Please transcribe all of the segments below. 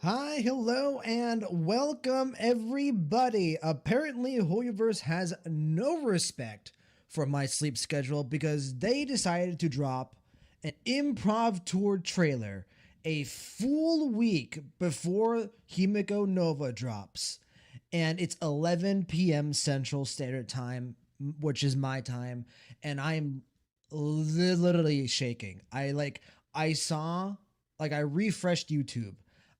Hi, hello, and welcome everybody. Apparently, Hoyoverse has no respect for my sleep schedule because they decided to drop an improv tour trailer a full week before Himeko Nova drops. And it's 11 p.m. Central Standard Time, which is my time, and I'm literally shaking. I refreshed YouTube.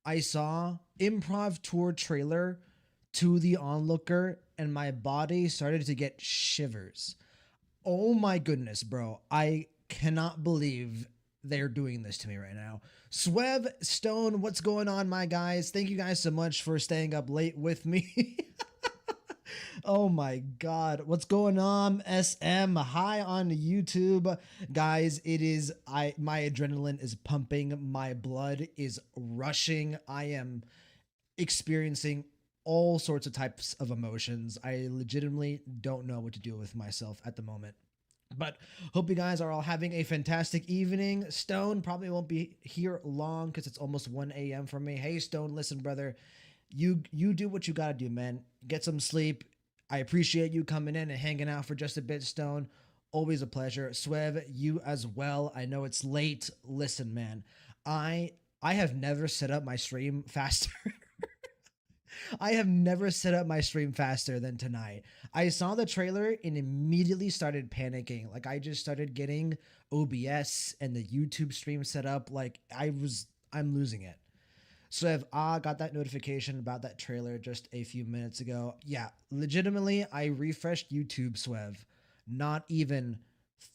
I saw improv tour trailer to the onlooker and my body started to get shivers. Oh my goodness, bro. I cannot believe they're doing this to me right now. Swev, Stone, what's going on, my guys? Thank you guys so much for staying up late with me. Oh my god, what's going on? SM, hi on YouTube. Guys, it is my adrenaline is pumping, my blood is rushing. I am experiencing all sorts of types of emotions. I legitimately don't know what to do with myself at the moment. But hope you guys are all having a fantastic evening. Stone probably won't be here long because it's almost 1 a.m. for me. Hey Stone, listen, brother, you do what you gotta do, man. Get some sleep. I appreciate you coming in and hanging out for just a bit, Stone. Always a pleasure. Swev, you as well. I know it's late. Listen, man, I I have never set up my stream faster. I have never set up my stream faster than tonight. I saw the trailer and immediately started panicking. Like I just started getting OBS and the YouTube stream set up. I'm losing it. So if I got that notification about that trailer just a few minutes ago, yeah, legitimately, I refreshed YouTube, Swev, not even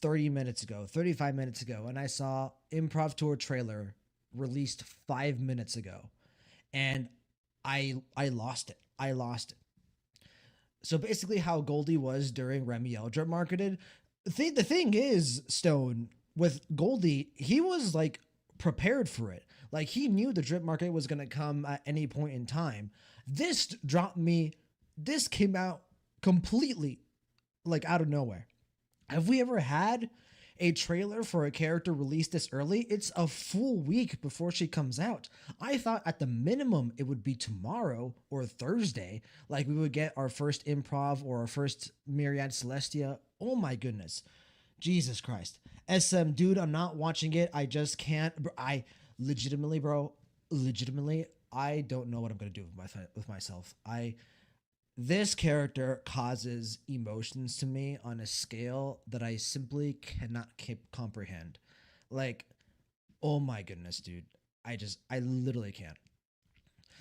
30 minutes ago, 35 minutes ago, and I saw Improv Tour trailer released 5 minutes ago, and I lost it. I lost it. So basically, how Goldie was during Remy Eldritch marketed. The thing is, Stone, with Goldie, he was like prepared for it. Like he knew the drip market was gonna come at any point in time. This dropped me. This came out completely like out of nowhere. Have we ever had a trailer for a character released this early? It's a full week before she comes out. I thought at the minimum it would be tomorrow or Thursday. Like we would get our first improv or our first Myriad Celestia. Oh my goodness. Jesus Christ. SM, dude, I'm not watching it. I just can't. I legitimately, bro, legitimately, I don't know what I'm gonna do with myself. This character causes emotions to me on a scale that I simply cannot comprehend. Like, oh my goodness, dude. I literally can't.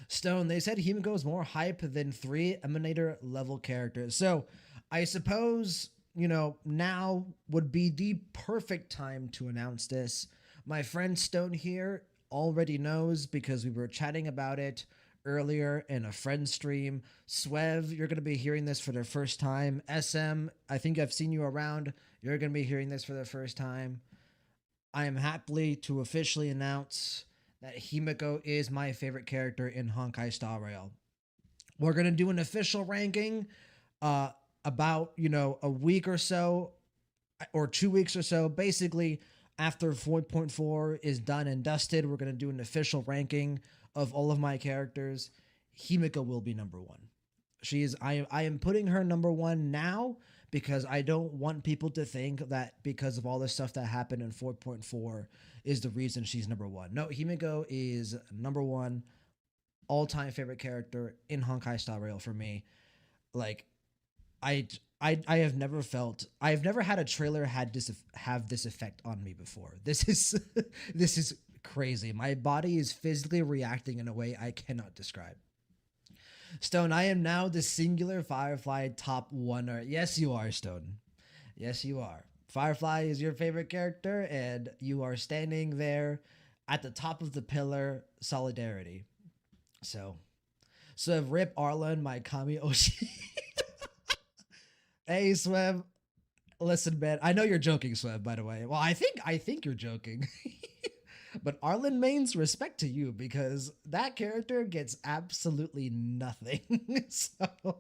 Stone, they said Himeko is more hype than three Emanator level characters. So I suppose, now would be the perfect time to announce this. My friend Stone here already knows because we were chatting about it earlier in a friend stream. Swev, you're going to be hearing this for the first time. SM, I think I've seen you around. You're going to be hearing this for the first time. I am happy to officially announce that Himeko is my favorite character in Honkai Star Rail. We're going to do an official ranking uh, about, a week or so or 2 weeks or so. Basically, after 4.4 is done and dusted, we're going to do an official ranking of all of my characters. Himeko will be number one. I am putting her number one now because I don't want people to think that because of all the stuff that happened in 4.4 is the reason she's number one. No, Himeko is number one all-time favorite character in Honkai Star Rail for me. Like I I have never had a trailer have this effect on me before. This is this is crazy. My body is physically reacting in a way I cannot describe. Stone, I am now the singular Firefly top oneer. Yes, you are, Stone. Yes, you are. Firefly is your favorite character, and you are standing there at the top of the pillar, solidarity. So, so rip Arlen, my Kami Oshi. Hey, Sweb. Listen, man. I know you're joking, Sweb. By the way. Well, I think you're joking. But Arlen mains respect to you because that character gets absolutely nothing. So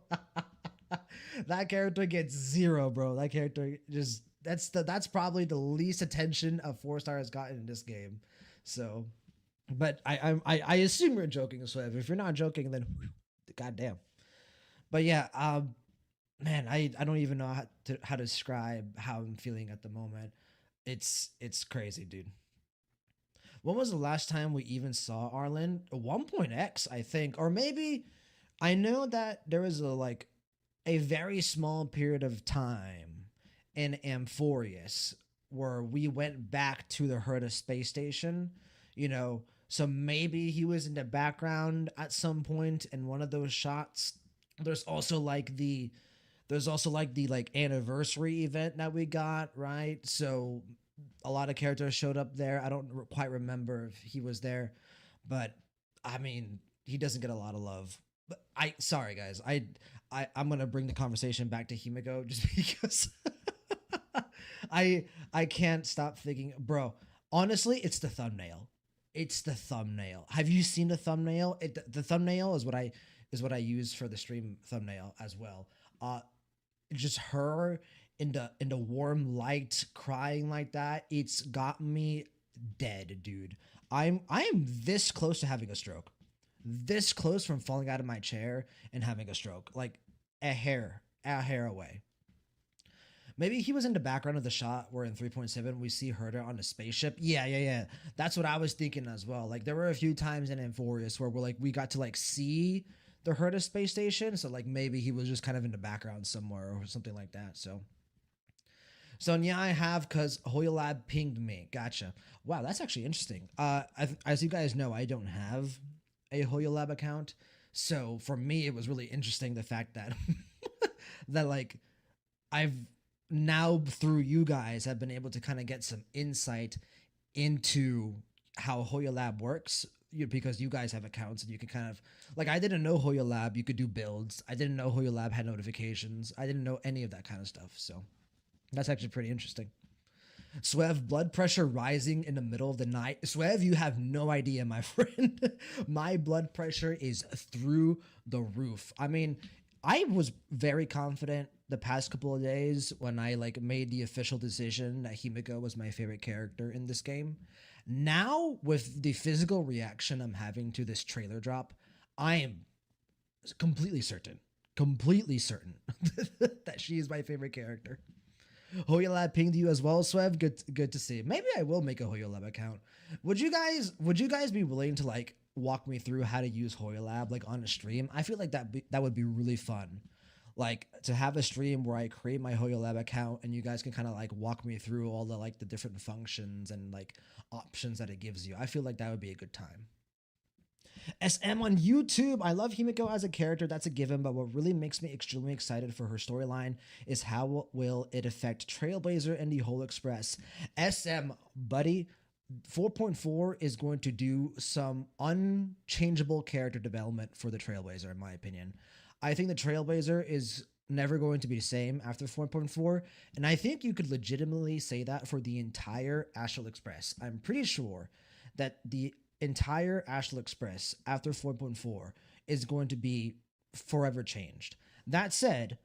that character gets zero, bro. That character just that's probably the least attention a 4-star has gotten in this game. So But I assume you're joking, so if you're not joking, then goddamn. But yeah, man, I don't even know how to describe how I'm feeling at the moment. It's crazy, dude. When was the last time we even saw Arlen? 1.x, I think, or maybe I know that there was a very small period of time in Amphorius where we went back to the Herta space station, you know. So maybe he was in the background at some point in one of those shots. There's also the anniversary event that we got, right? So a lot of characters showed up there. I don't quite remember if he was there, but I mean, he doesn't get a lot of love. But sorry guys, I'm gonna bring the conversation back to Himeko just because I can't stop thinking, bro. Honestly, it's the thumbnail. It's the thumbnail. Have you seen the thumbnail? The thumbnail is what I use for the stream thumbnail as well. Uh, just her in the warm light crying like that. It's got me dead, dude. I am this close to having a stroke. This close from falling out of my chair and having a stroke. Like a hair away. Maybe he was in the background of the shot where in 3.7 we see Herder on a spaceship. Yeah, yeah, yeah. That's what I was thinking as well. Like there were a few times in Amphorius where we got to see the Herder space station. So maybe he was just kind of in the background somewhere or something like that. So yeah, I have because Hoyolab pinged me. Gotcha. Wow, that's actually interesting. As you guys know, I don't have a Hoyolab account, so for me, it was really interesting the fact that that I've now through you guys have been able to kind of get some insight into how Hoya Lab works. Because you guys have accounts and you can kind of I didn't know Hoya Lab you could do builds. I didn't know Hoya Lab had notifications. I didn't know any of that kind of stuff. So that's actually pretty interesting. Swev, blood pressure rising in the middle of the night. Swev, you have no idea, my friend. My blood pressure is through the roof. I mean, I was very confident the past couple of days when I made the official decision that Himeko was my favorite character in this game. Now, with the physical reaction I'm having to this trailer drop, I am completely certain that she is my favorite character. Hoyolab pinged you as well, Swev. Good to see. Maybe I will make a Hoyolab account. Would you guys be willing to walk me through how to use Hoyolab on a stream? I feel like that would be really fun. To have a stream where I create my Hoyolab account and you guys can kind of walk me through all the different functions and options that it gives you. I feel like that would be a good time. SM on YouTube. I love Himeko as a character, that's a given, but what really makes me extremely excited for her storyline is how will it affect Trailblazer and the whole Express. SM, buddy, 4.4 is going to do some unchangeable character development for the Trailblazer, in my opinion. I think the Trailblazer is never going to be the same after 4.4, and I think you could legitimately say that for the entire Astral Express. I'm pretty sure that the entire Astral Express after 4.4 is going to be forever changed. That said,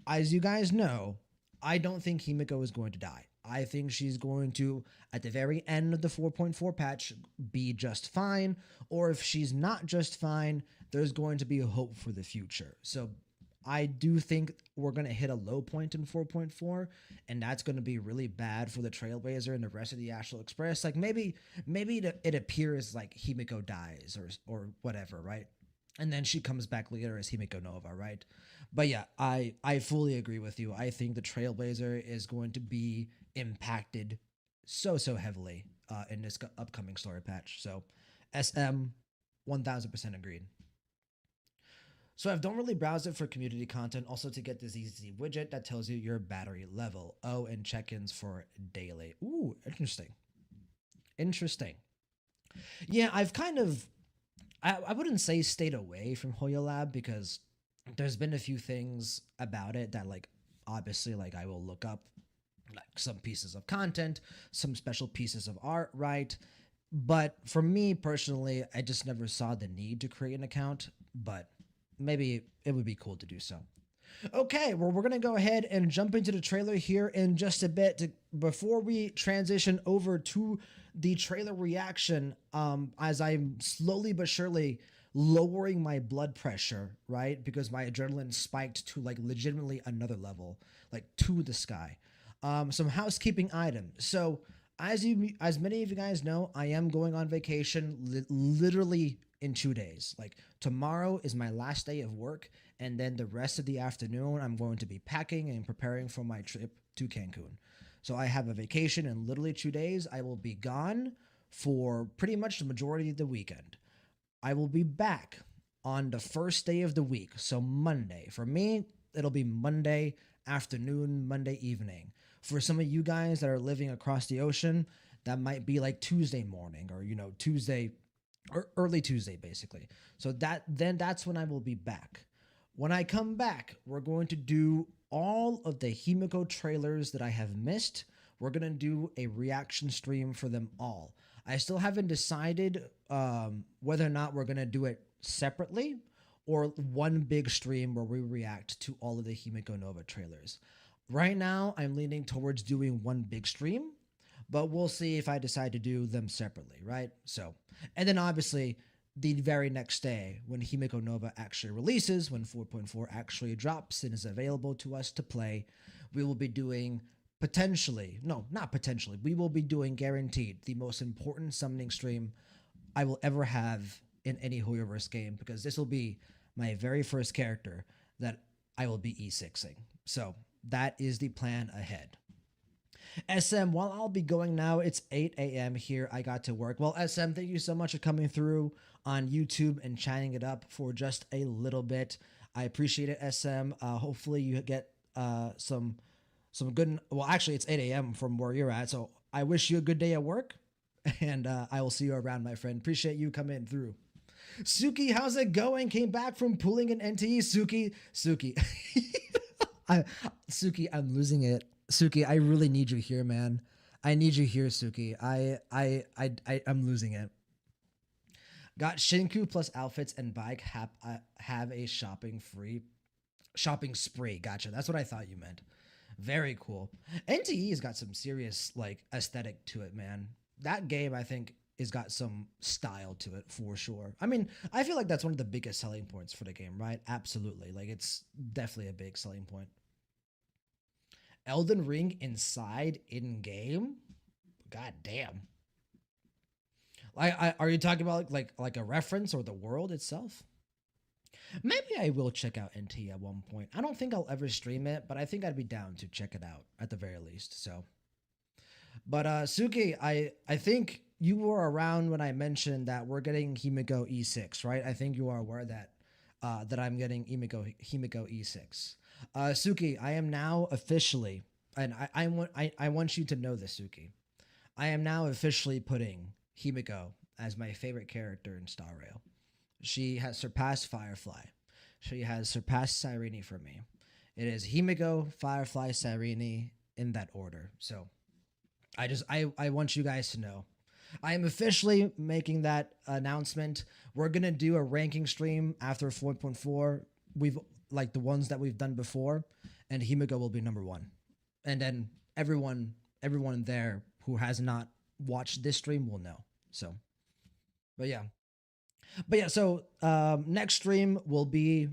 as you guys know, I don't think Himeko is going to die. I think she's going to, at the very end of the 4.4 patch, be just fine. Or if she's not just fine, there's going to be a hope for the future. So I do think we're going to hit a low point in 4.4, and that's going to be really bad for the Trailblazer and the rest of the Astral Express. Maybe it appears like Himeko dies or whatever, right? And then she comes back later as Himeko Nova, right? But yeah, I fully agree with you. I think the Trailblazer is going to be impacted so heavily in this upcoming story patch. So SM, 1000% agreed. So I don't really browse it for community content, also to get this easy widget that tells you your battery level. Oh, and check-ins for daily. Ooh, interesting. Interesting. Yeah, I've kind of, I wouldn't say stayed away from Hoya Lab because there's been a few things about it that obviously I will look up some pieces of content, some special pieces of art, right? But for me personally, I just never saw the need to create an account, but maybe it would be cool to do so. Okay, well, we're going to go ahead and jump into the trailer here in just a bit before we transition over to the trailer reaction, as I'm slowly but surely lowering my blood pressure, right? Because my adrenaline spiked to like legitimately another level, like to the sky. Some housekeeping items. So as many of you guys know, I am going on vacation literally in 2 days. Like tomorrow is my last day of work, and then the rest of the afternoon I'm going to be packing and preparing for my trip to Cancun. So I have a vacation in literally 2 days. I will be gone for pretty much the majority of the weekend. I will be back on the first day of the week, so Monday. For me, it'll be Monday afternoon, Monday evening. For some of you guys that are living across the ocean, that might be like Tuesday morning or Tuesday or early Tuesday basically. So that's when I will be back. When I come back, we're going to do all of the Himeko trailers that I have missed. We're going to do a reaction stream for them all. I still haven't decided whether or not we're going to do it separately or one big stream where we react to all of the Himeko Nova trailers. Right now, I'm leaning towards doing one big stream, but we'll see if I decide to do them separately, right? So, and then obviously, the very next day, when Himeko Nova actually releases, when 4.4 actually drops and is available to us to play, we will be doing potentially, no, not potentially, we will be doing guaranteed the most important summoning stream I will ever have in any Hoyoverse game, because this will be my very first character that I will be E6ing. So that is the plan ahead. SM, while I'll be going now, it's 8 a.m. here. I got to work. Well, SM, thank you so much for coming through on YouTube and chatting it up for just a little bit. I appreciate it, SM. Hopefully you get some good. Well, actually, it's 8 a.m. from where you're at. So I wish you a good day at work, and I will see you around, my friend. Appreciate you coming through. Suki, how's it going? Came back from pulling an NTE. Suki. Suki, I'm losing it. Suki, I really need you here, man. I need you here, Suki. I'm losing it. Got Shinku plus outfits and bike. Have a shopping spree. Gotcha. That's what I thought you meant. Very cool. NTE's got some serious like aesthetic to it, man. That game, I think, has got some style to it for sure. I mean, I feel like that's one of the biggest selling points for the game, right? Absolutely. Like, it's definitely a big selling point. Elden Ring inside in game? God damn. Are you talking about like a reference or the world itself? Maybe I will check out NT at one point. I don't think I'll ever stream it, but I think I'd be down to check it out at the very least. So, but Suki, I think you were around when I mentioned that we're getting Himeko E6, right? I think you are aware that that I'm getting Himeko E6. Suki, I am now officially, and I want you to know this, Suki. I am now officially putting Himeko as my favorite character in Star Rail. She has surpassed Firefly. She has surpassed Cyrene for me. It is Himeko, Firefly, Cyrene in that order. So I want you guys to know. I am officially making that announcement. We're going to do a ranking stream after 4.4. We've like the ones that we've done before, and Himeko will be number 1. And then everyone there who has not watched this stream will know. So, but yeah, so next stream will be,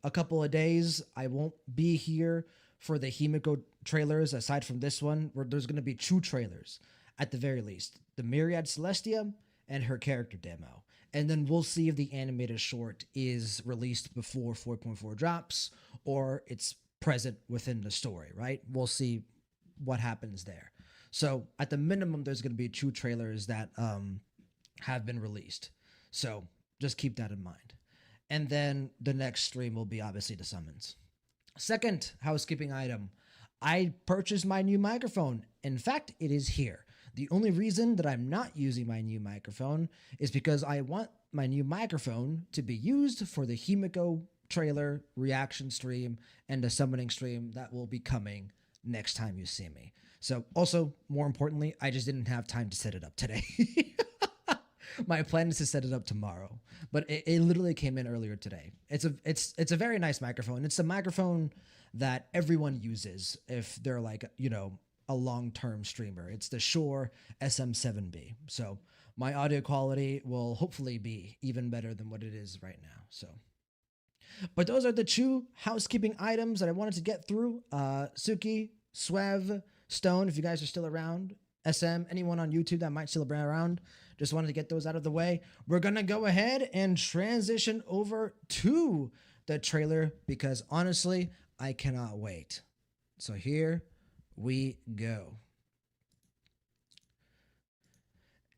a couple of days. I won't be here for the Himeko trailers. Aside from this one, where there's going to be 2 trailers at the very least, the Myriad Celestia and her character demo. And then we'll see if the animated short is released before 4.4 drops or it's present within the story, right? We'll see what happens there. So at the minimum, there's going to be 2 trailers that have been released. So just keep that in mind. And then the next stream will be obviously the summons. Second housekeeping item, I purchased my new microphone. In fact, it is here. The only reason that I'm not using my new microphone is because I want my new microphone to be used for the Himeko trailer reaction stream and the summoning stream that will be coming next time you see me. So also, more importantly, I just didn't have time to set it up today. My plan is to set it up tomorrow, but it literally came in earlier today. It's a very nice microphone. It's a microphone that everyone uses if they're like, a long-term streamer. It's the Shure SM7B. So my audio quality will hopefully be even better than what it is right now. So, but those are the two housekeeping items that I wanted to get through. Suki, Swev, Stone, if you guys are still around, SM, anyone on YouTube that might still be around, just wanted to get those out of the way. We're gonna go ahead and transition over to the trailer because honestly, I cannot wait. So here we go.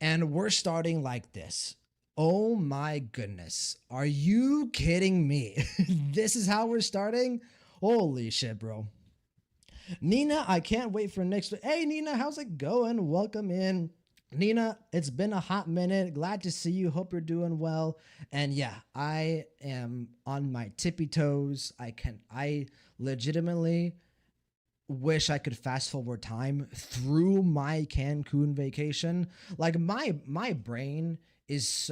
And we're starting like this. Oh my goodness. Are you kidding me? This is how we're starting? Holy shit, bro. Nina, I can't wait for next week. Hey, Nina, how's it going? Welcome in. Nina, it's been a hot minute. Glad to see you. Hope you're doing well. And yeah, I am on my tippy toes. I legitimately wish I could fast forward time through my Cancun vacation. Like my brain is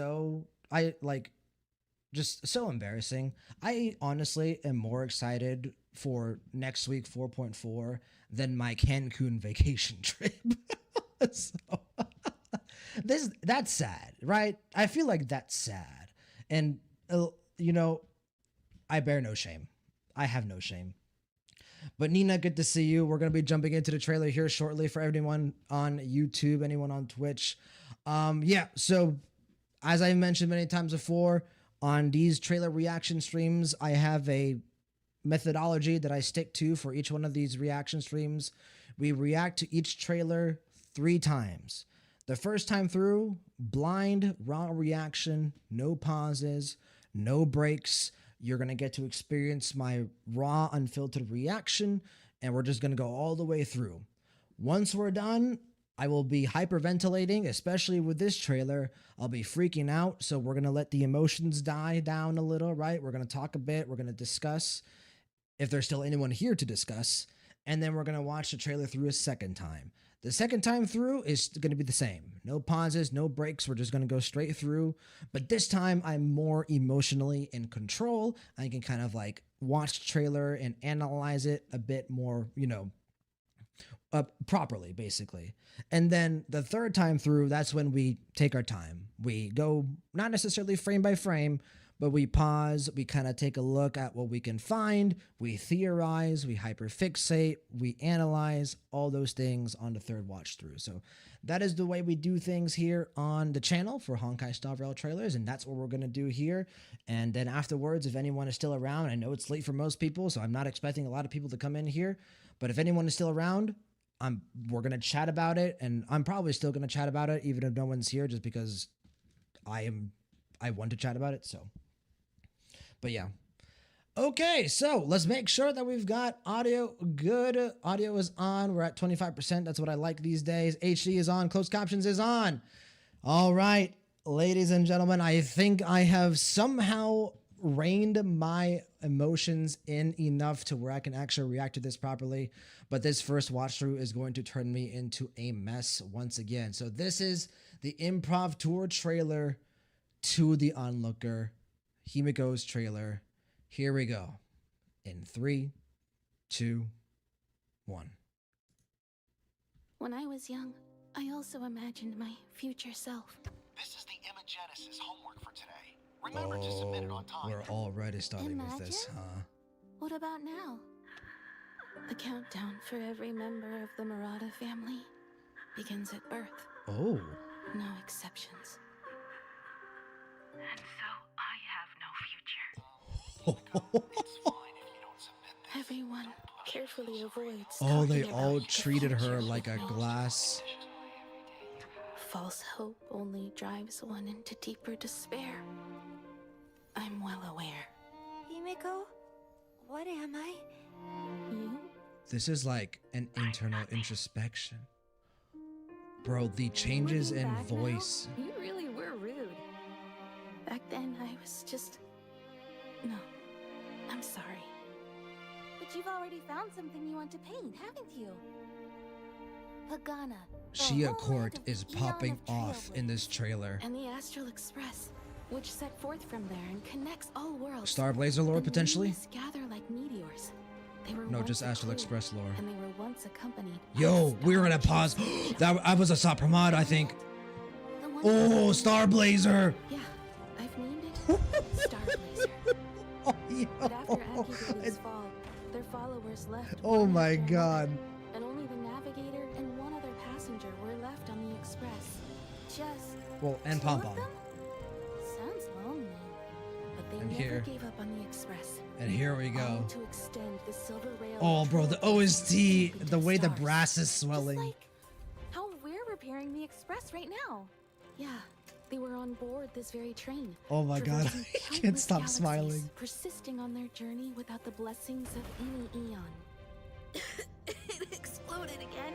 just so embarrassing. I honestly am more excited for next week 4.4 than my Cancun vacation trip. So that's sad, right? I feel like that's sad. And I bear no shame. I have no shame. But Nina, good to see you. We're going to be jumping into the trailer here shortly for everyone on YouTube, anyone on Twitch. So as I mentioned many times before, on these trailer reaction streams, I have a methodology that I stick to for each one of these reaction streams. We react to each trailer 3 times. The first time through, blind, raw reaction, no pauses, no breaks. You're going to get to experience my raw, unfiltered reaction, and we're just going to go all the way through. Once we're done, I will be hyperventilating, especially with this trailer. I'll be freaking out, so we're going to let the emotions die down a little, right? We're going to talk a bit. We're going to discuss, if there's still anyone here to discuss, and then we're going to watch the trailer through a second time. The second time through is going to be the same. No pauses, no breaks. We're just going to go straight through. But this time I'm more emotionally in control. I can kind of like watch the trailer and analyze it a bit more, properly, basically. And then the third time through, that's when we take our time. We go not necessarily frame by frame, but we pause, we kind of take a look at what we can find, we theorize, we hyperfixate, we analyze, all those things on the third watch through. So that is the way we do things here on the channel for Honkai Star Rail trailers, and that's what we're going to do here. And then afterwards, if anyone is still around, I know it's late for most people, so I'm not expecting a lot of people to come in here, but if anyone is still around, we're going to chat about it, and I'm probably still going to chat about it even if no one's here, just because I want to chat about it, so... But yeah. Okay, so let's make sure that we've got audio good. Audio is on. We're at 25%. That's what I like these days. HD is on. Closed captions is on. All right, ladies and gentlemen, I think I have somehow reined my emotions in enough to where I can actually react to this properly. But this first watch through is going to turn me into a mess once again. So this is the Improv Tour trailer to the Onlooker. Himeko's trailer. Here we go. In 3, 2, 1. When I was young, I also imagined my future self. This is the Imagenesis homework for today. Remember to submit it on time. We're already starting with this, huh? What about now? The countdown for every member of the Murata family begins at birth. Oh. No exceptions. And so I have no future. It's fine if you don't submit this. Everyone carefully avoids Oh, they talking all about the treated her future like a with me. glass. False hope only drives one into deeper despair. I'm well aware. Himeko, what am I? You? This is like an internal introspection. Bro, the changes Looking in back now, voice. you really were rude. Back then, I was just... No, I'm sorry. But you've already found something you want to paint, haven't you? Pagana. Shia Court is popping off in this trailer. And the Astral Express, which set forth from there and connects all worlds. Star Blazer lore, The potentially? nameless gather like meteors, They were No, once just a Astral clue, Express lore. and they were once accompanied by Yo, a we were in a star pause. chasing That I was a Sopramod, I think. the one Oh, Star Blazer. Yeah, I've named it Star Blazer. Oh, yo. But after Akibate's fall, their followers left. Oh one my after God. another, and only the navigator and one other passenger were left on the express. Just Well, and two Pom of Pom. them? Sounds lonely. But they And never here. gave up on the express. And here we All go. to extend the silver rail Oh, of bro, the travel OST, deep the into way the stars. brass is Just swelling. like how we're repairing the express right now. Yeah, they were on board this very train. Oh my God, traversing I can't countless stop galaxies, smiling. Persisting on their journey without the blessings of any eon. It exploded again.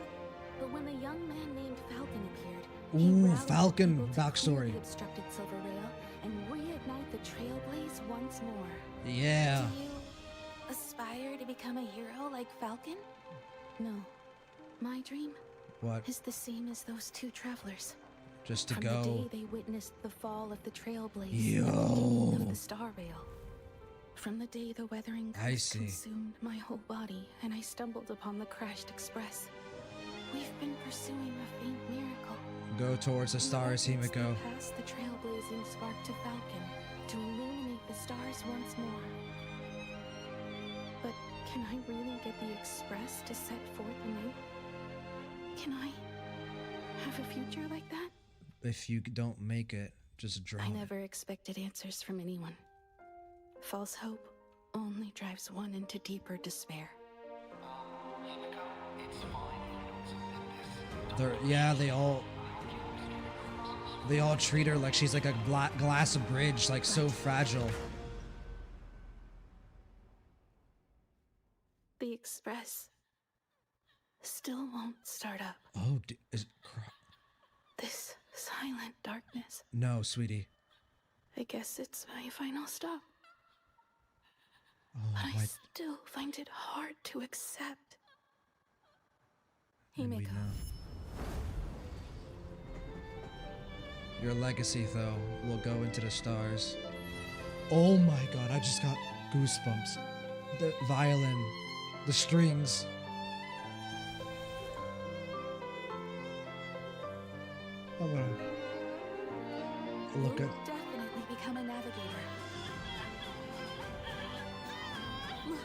But when a young man named Falcon appeared, he Ooh, rallied the Falcon people to backstory. clear the obstructed silver rail and reignite the trailblaze once more. Yeah. Do you aspire to become a hero like Falcon? No. My dream What? is the same as those two travelers. Just to From the go. day they witnessed the fall of the trailblaze Yo. and the beginning of the Star Rail. From the day the weathering I ghost see. consumed my whole body and I stumbled upon the crashed express. We've been pursuing a faint miracle. Go towards the stars, Himeko. Pass the trailblazing spark to Falcon to illuminate the stars once more. But can I really get the express to set forth anew? Can I have a future like that? If you don't make it, just drop. I never expected answers from anyone. False hope only drives one into deeper despair. Himeko, it's fine if you don't submit this. They're, yeah, they all treat her like she's like a glass bridge, like so fragile. The express still won't start up. Oh, This silent darkness. no, sweetie. I guess it's my final stop. Oh But I my. still find it hard to accept. And we Himeko, know. Your legacy, though, will go into the stars. Oh my God, I just got goosebumps. The violin, the strings. I'm gonna look you'll at. definitely become a navigator. Look,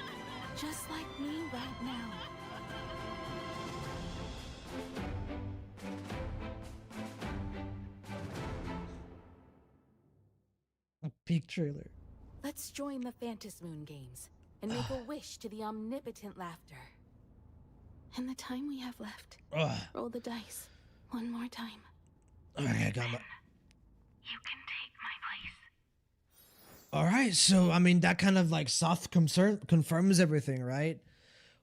just like me right now. A peak trailer. Let's join the Phantasmoon games and make a wish to the omnipotent laughter. And the time we have left, Ugh. roll the dice one more time. Okay, I got my. You can take my place. All right, so I mean that kind of like soft confirms everything, right?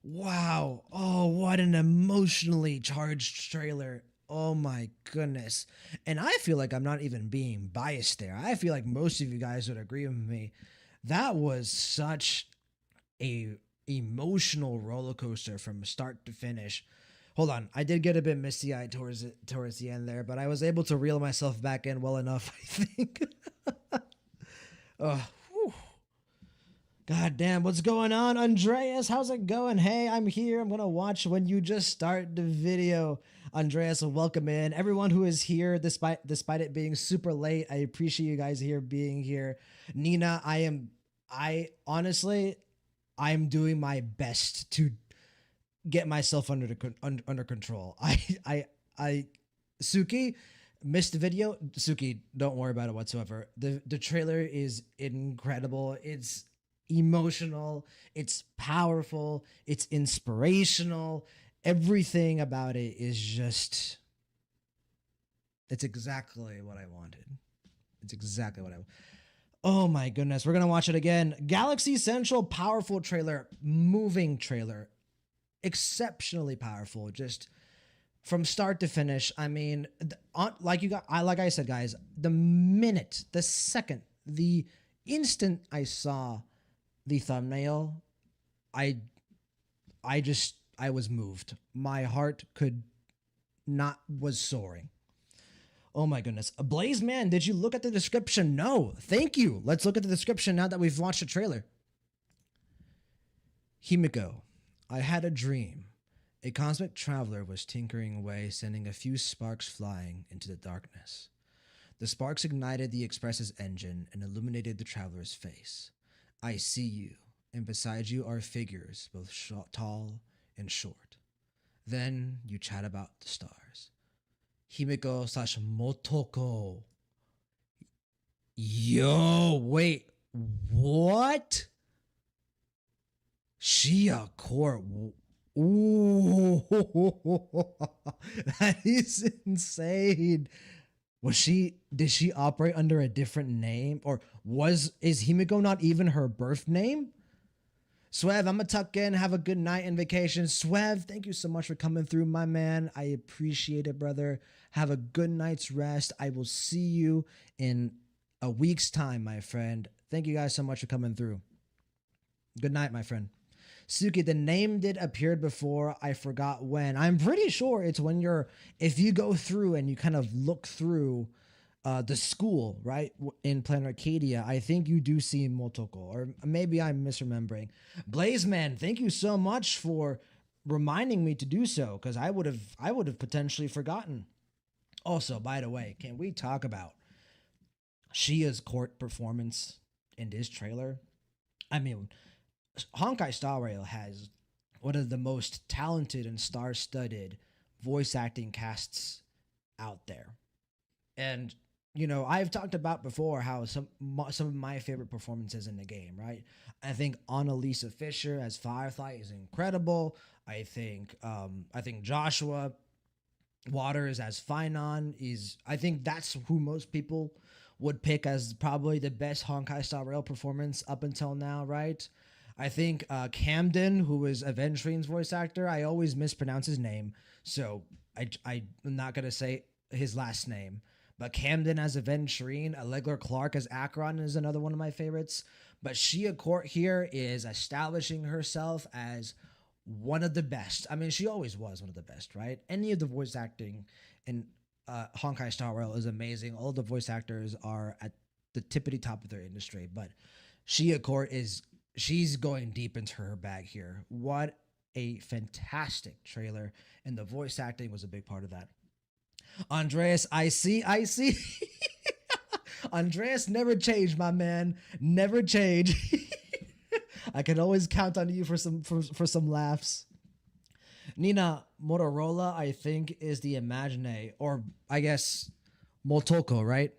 Wow. Oh, what an emotionally charged trailer. Oh my goodness. And I feel like I'm not even being biased there. I feel like most of you guys would agree with me. That was such a emotional roller coaster from start to finish. Hold on, I did get a bit misty-eyed towards the end there, but I was able to reel myself back in well enough, I think. Whew. God damn, what's going on, Andreas? How's it going? Hey, I'm here. I'm gonna watch when you just start the video. Andreas, welcome in. Everyone who is here, despite it being super late, I appreciate you guys here being here. Nina, honestly, I'm doing my best to get myself under control. I Suki missed the video. Suki, don't worry about it whatsoever. The trailer is incredible. It's emotional, it's powerful, it's inspirational. Everything about it is just, it's exactly what I wanted. It's exactly what I. Oh my goodness, we're gonna watch it again. Galaxy Central, powerful trailer, moving trailer, exceptionally powerful, just from start to finish. I mean, like I said, guys, the minute, the second, the instant I saw the thumbnail, I was moved. My heart was soaring. Oh my goodness. Blaze Man, did you look at the description? No. Thank you. Let's look at the description now that we've watched the trailer. Himeko, I had a dream. A cosmic traveler was tinkering away, sending a few sparks flying into the darkness. The sparks ignited the express's engine and illuminated the traveler's face. I see you, and beside you are figures, both tall and short. Then you chat about the stars. Himeko slash Motoko. Yo, wait, what? Shia Court. Ooh, that is insane. Did she operate under a different name? Or is Himeko not even her birth name? Swev, I'm gonna tuck in, have a good night and vacation. Swev, thank you so much for coming through, my man. I appreciate it, brother. Have a good night's rest. I will see you in a week's time, my friend. Thank you guys so much for coming through. Good night, my friend. Suki, the name did appear before. I forgot when. I'm pretty sure it's when if you go through and you kind of look through the school, right, in Planet Arcadia, I think you do see Motoko, or maybe I'm misremembering. Blazeman, thank you so much for reminding me to do so, because I would have potentially forgotten. Also, by the way, can we talk about Shia's court performance in this trailer? I mean, Honkai Star Rail has one of the most talented and star-studded voice acting casts out there. And, you know, I've talked about before how some of my favorite performances in the game, right? I think Annalisa Fisher as Firefly is incredible. I think Joshua Waters as Finon I think that's who most people would pick as probably the best Honkai Star Rail performance up until now, right? I think Camden, who is Avengerine's voice actor, I always mispronounce his name, so I'm not going to say his last name. But Camden as Avengerine, Allegra Clark as Akron is another one of my favorites. But Shia Court here is establishing herself as one of the best. I mean, she always was one of the best, right? Any of the voice acting in Honkai Star Rail is amazing. All the voice actors are at the tippity top of their industry. But Shia Court she's going deep into her bag here. What a fantastic trailer. And the voice acting was a big part of that. Andreas, I see. Andreas, never change, my man. Never change. I can always count on you for some laughs. Nina Motorola, I think, is the Imagine, or I guess Motoko, right?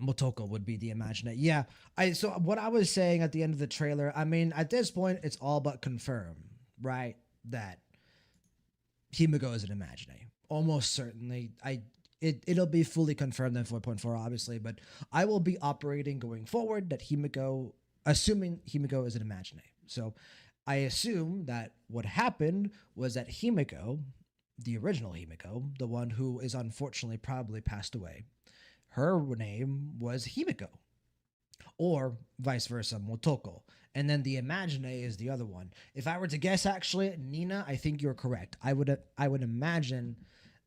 Motoko would be the Imagine. Yeah. So what I was saying at the end of the trailer, I mean, at this point, it's all but confirmed, right? That Himeko is an Imagine. Almost certainly. It'll be fully confirmed in 4.4, obviously, but I will be operating going forward that assuming Himeko is an Imagine. So I assume that what happened was that Himeko, the original Himeko, the one who is unfortunately probably passed away, her name was Himeko, or vice versa, Motoko. And then the Imagine is the other one. If I were to guess, actually, Nina, I think you're correct. I would imagine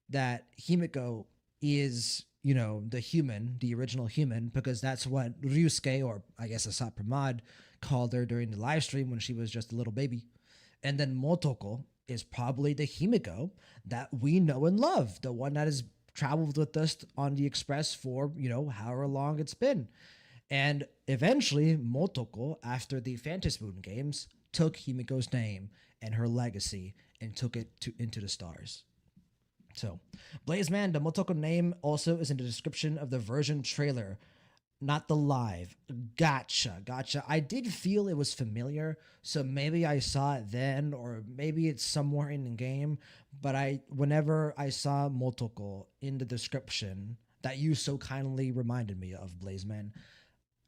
that Himeko is, you know, the original human, because that's what Ryusuke, or I guess Asat Pramad, called her during the live stream when she was just a little baby. And then Motoko is probably the Himeko that we know and love, the one that has traveled with us on the Express for, you know, however long it's been. And eventually, Motoko, after the Phantasmoon games, took Himeko's name and her legacy and took it into the stars. So, Blazeman, the Motoko name also is in the description of the version trailer, not the live. Gotcha. I did feel it was familiar, so maybe I saw it then, or maybe it's somewhere in the game. But whenever I saw Motoko in the description that you so kindly reminded me of, Blazeman,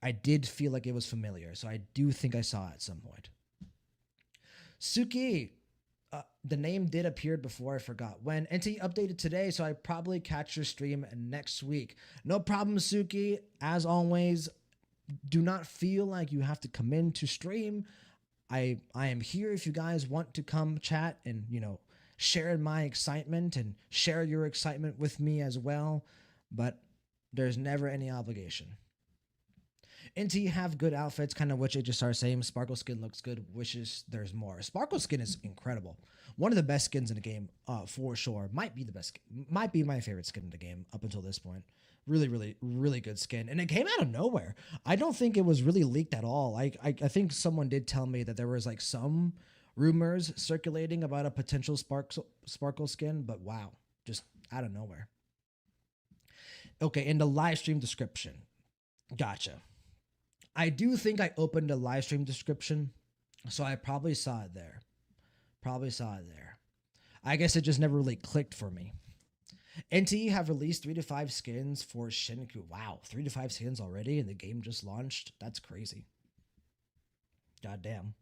I did feel like it was familiar, so I do think I saw it at some point. Suki, the name did appear before, I forgot when. NT updated today, so I probably catch your stream next week. No problem, Suki. As always, do not feel like you have to come in to stream. I am here if you guys want to come chat and, you know, share my excitement and share your excitement with me as well, but there's never any obligation. Until you have good outfits, kind of which I just started saying. Sparkle skin looks good. Wishes there's more. Sparkle skin is incredible. One of the best skins in the game, for sure. Might be the best. Might be my favorite skin in the game up until this point. Really, really, really good skin, and it came out of nowhere. I don't think it was really leaked at all. I think someone did tell me that there was like some rumors circulating about a potential sparkle skin, but wow, just out of nowhere. Okay, in the live stream description, gotcha. I do think I opened a live stream description, so I probably saw it there. I guess it just never really clicked for me. NTE have released 3 to 5 skins for Shinku. Wow, 3 to 5 skins already and the game just launched? That's crazy. God damn.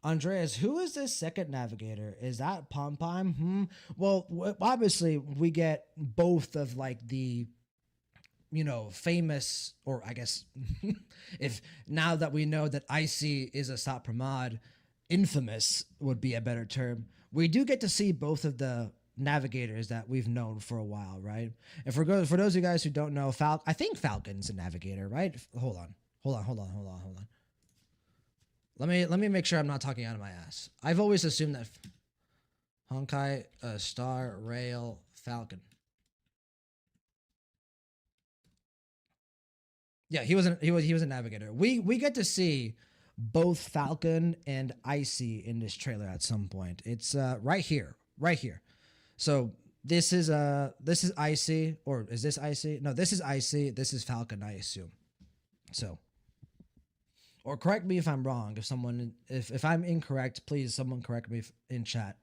Andreas, who is this second navigator? Is that Pom Pom? Well, obviously we get both of like the, you know, famous, or I guess if now that we know that Icy is a Sat Pramod, infamous would be a better term. We do get to see both of the navigators that we've known for a while, right? And for those of you guys who don't know, I think Falcon's a navigator, right? Hold on. Let me make sure I'm not talking out of my ass. I've always assumed that Honkai Star Rail Falcon. Yeah, he was a navigator. We get to see both Falcon and Icy in this trailer at some point. It's right here. So this is Icy, or is this Icy? No, this is Icy. This is Falcon, I assume. So, or correct me if I'm wrong. If I'm incorrect, please someone correct me in chat.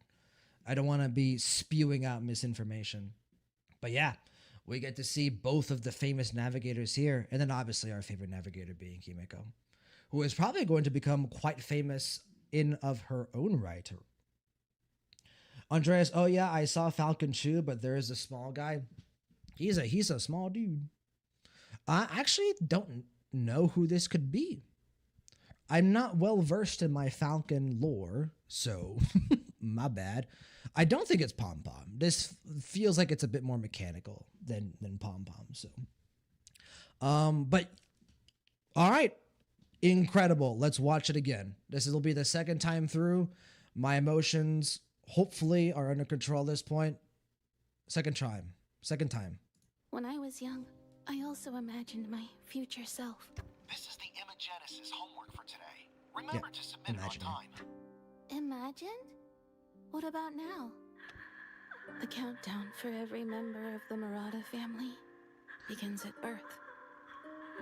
I don't want to be spewing out misinformation. But yeah, we get to see both of the famous navigators here, and then obviously our favorite navigator being Himeko, who is probably going to become quite famous in of her own right. Andreas, oh yeah, I saw Falcon Chew, but there is a small guy. He's a small dude. I actually don't know who this could be. I'm not well versed in my Falcon lore, so my bad. I don't think it's Pom Pom. This feels like it's a bit more mechanical than Pom Pom. So, but all right, incredible. Let's watch it again. This will be the second time through. My emotions hopefully are under control at this point. Second time. When I was young, I also imagined my future self. This is the Imagenesis homework for today. Remember to submit it on time. Imagined? What about now? The countdown for every member of the Murata family begins at birth.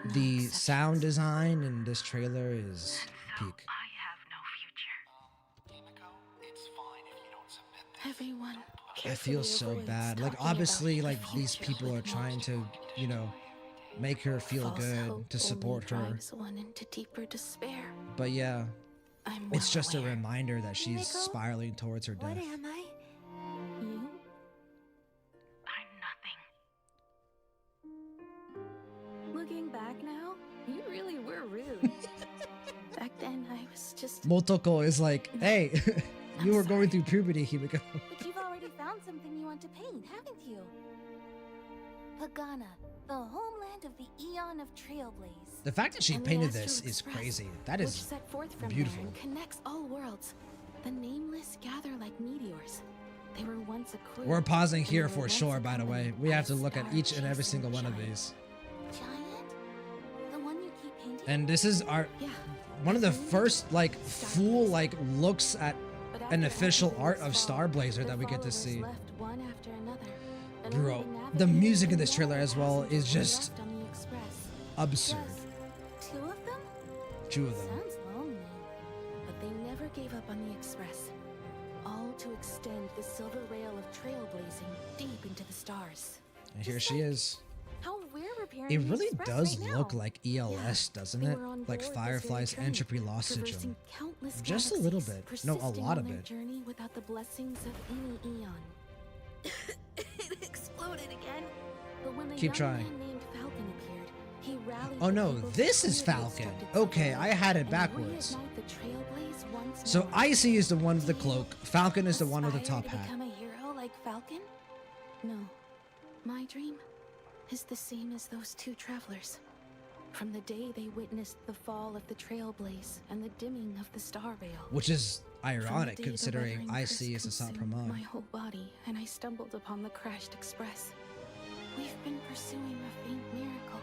No The exceptions. sound design in this trailer is peak. I have no future. Himeko, it's fine if you don't submit this. Everyone I feel so carefully bad. avoids Like talking obviously, about like the these future people are with trying most. to, you know, make her feel False good, hope to support only her. drives one into deeper despair. But yeah, I'm it's well just a aware. reminder that she's Himeko? spiraling towards her What death. am I? You? I'm nothing. Looking back now, you really were rude. Back then, I was just. Motoko is like, hey, you I'm were going sorry. through puberty, Himeko. But you've already found something you want to paint, haven't you? Pagana, the homeland of the Eon of Trailblaze. The fact that she And the painted Astral this is Express, crazy. That which is set forth from beautiful. there and connects all worlds. The nameless gather like meteors. They were once a crew. We're pausing and here they were for once sure, a by the way. company We have to of look at each and every star-chasing single one of giants. these. Giant? The one you keep painting? And this is our Yeah. one of the first like full like looks at But an after official Activated art of Fall, Star Blazer the that we get to followers see. left one after another, and Bro, only the navigators music in and this trailer loyal as well is passengers were just left on the express. absurd. Just 2 of them? 2 of them. Sounds lonely. But they never gave up on the express. All to extend the silver rail of trailblazing deep into the stars. And here Just she like is. How we're repairing It the really Express does right look now. like ELS, doesn't They it? were on Like board this very Firefly's train, entropy loss traversing syndrome. countless Just a little galaxies, bit. No, a persisting lot on of their it. journey without the blessings of any eon. It exploded again. But when a Keep young trying. man named Falcon appeared, he rallied Oh the no, people this to is clear the Falcon. obstructed Okay, silver I rail had it and backwards. reignite the trailblaze once So more. Icy is the one with the cloak. Falcon is the one with the Aspire top to hat. become a hero like Falcon? No. My dream is the same as those 2 travelers. From the day they witnessed the fall of the Trailblaze and the dimming of the Star Rail. Which is From the ironic day the considering weathering I curse see as a Sat consumed Pramod. my whole body, and I stumbled upon the crashed express. We've been pursuing a faint miracle.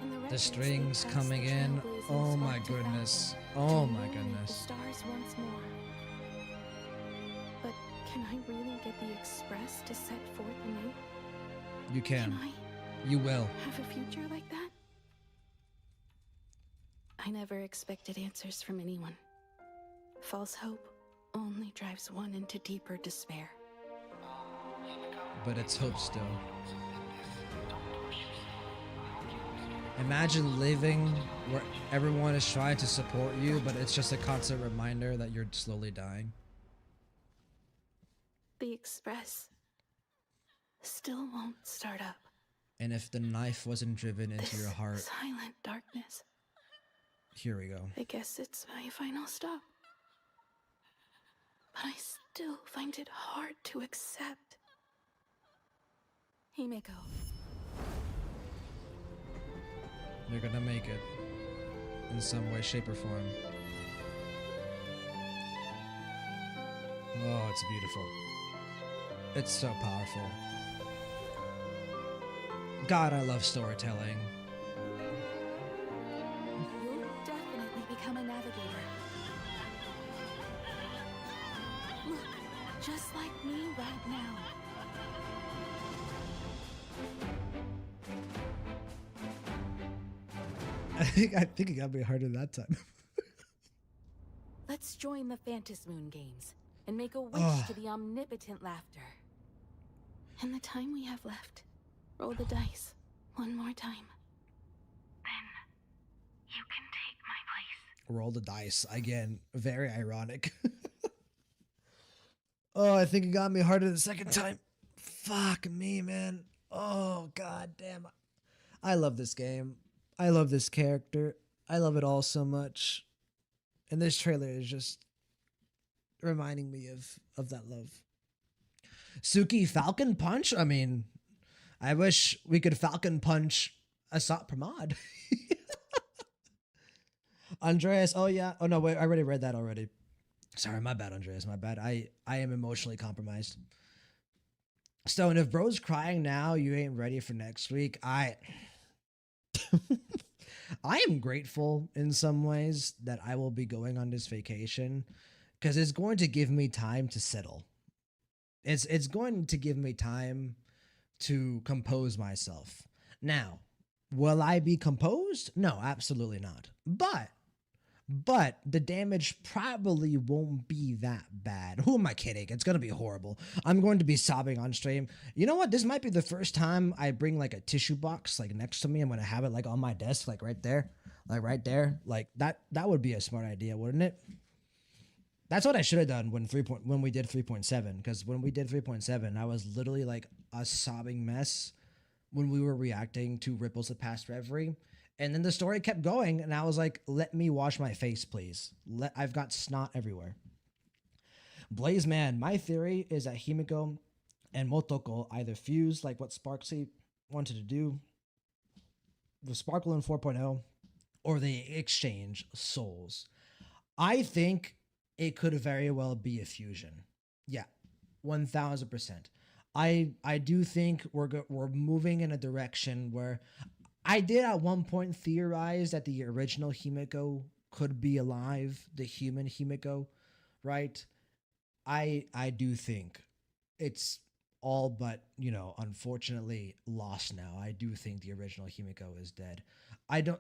And the The records they strings passed coming the in. Trailblazers Oh my walked to goodness. battle Oh to my illuminate the goodness. stars once more. But can I really get the express to set forth anew? You Can can. I You will. have a future like that? I never expected answers from anyone. False hope only drives one into deeper despair. But it's hope still. Imagine living where everyone is trying to support you, but it's just a constant reminder that you're slowly dying. The express still won't start up. And if the knife wasn't driven into your This heart, silent darkness. here we go. I guess it's my final stop. But I still find it hard to accept. Himeko, You're gonna make it in some way, shape, or form. Oh, it's beautiful. It's so powerful. God, I love storytelling. you'll definitely become a navigator. Look, just like me right now. I think it got me harder that time. Let's join the Phantasmoon games and make a wish Ugh. to the omnipotent laughter. And the time we have left, roll the dice one more time. Then you can take my place. Roll the dice again. Very ironic. Oh, I think it got me harder the second time. Fuck me, man. Oh, god damn. I love this game. I love this character. I love it all so much. And this trailer is just reminding me of that love. Suki Falcon Punch? I mean, I wish we could Falcon Punch Asat Pramod. Andreas, oh yeah. Oh no, wait, I already read that already. Sorry, my bad, Andreas, my bad. I am emotionally compromised. Stone, if bro's crying now, you ain't ready for next week. I am grateful in some ways that I will be going on this vacation because it's going to give me time to settle. It's going to give me time to compose myself. Now, will I be composed? No, absolutely not. But the damage probably won't be that bad. Who am I kidding? It's going to be horrible. I'm going to be sobbing on stream. You know what? This might be the first time I bring like a tissue box like next to me. I'm going to have it like on my desk, like right there. Like right there. Like that would be a smart idea, wouldn't it? That's what I should have done when we did 3.7, because when we did 3.7, I was literally like a sobbing mess when we were reacting to Ripples of Past Reverie. And then the story kept going, and I was like, let me wash my face, please. I've got snot everywhere. Blaze Man, my theory is that Himeko and Motoko either fuse like what Sparksy wanted to do with Sparkle in 4.0, or they exchange souls. I think it could very well be a fusion. Yeah, 1000%. I do think we're moving in a direction where I did at one point theorize that the original Himeko could be alive, the human Himeko, right? I do think it's all but, unfortunately lost now. I do think the original Himeko is dead.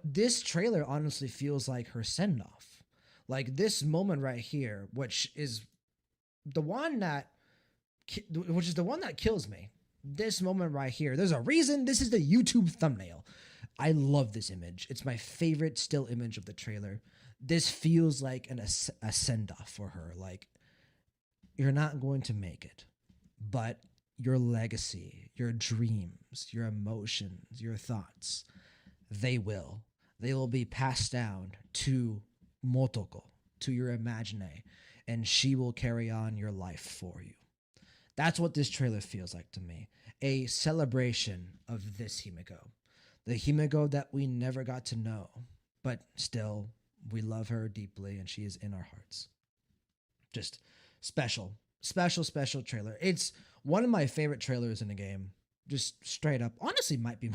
This trailer honestly feels like her send-off. Like this moment right here, which is the one that kills me. This moment right here. There's a reason this is the YouTube thumbnail. I love this image. It's my favorite still image of the trailer. This feels like a send-off for her. Like, you're not going to make it, but your legacy, your dreams, your emotions, your thoughts, they will be passed down to Motoko, to your imagine, and she will carry on your life for you. That's what this trailer feels like to me. A celebration of this Himeko. the Himeko that we never got to know, but still we love her deeply and she is in our hearts. Just special, special, special trailer. It's one of my favorite trailers in the game. Just straight up, honestly, might be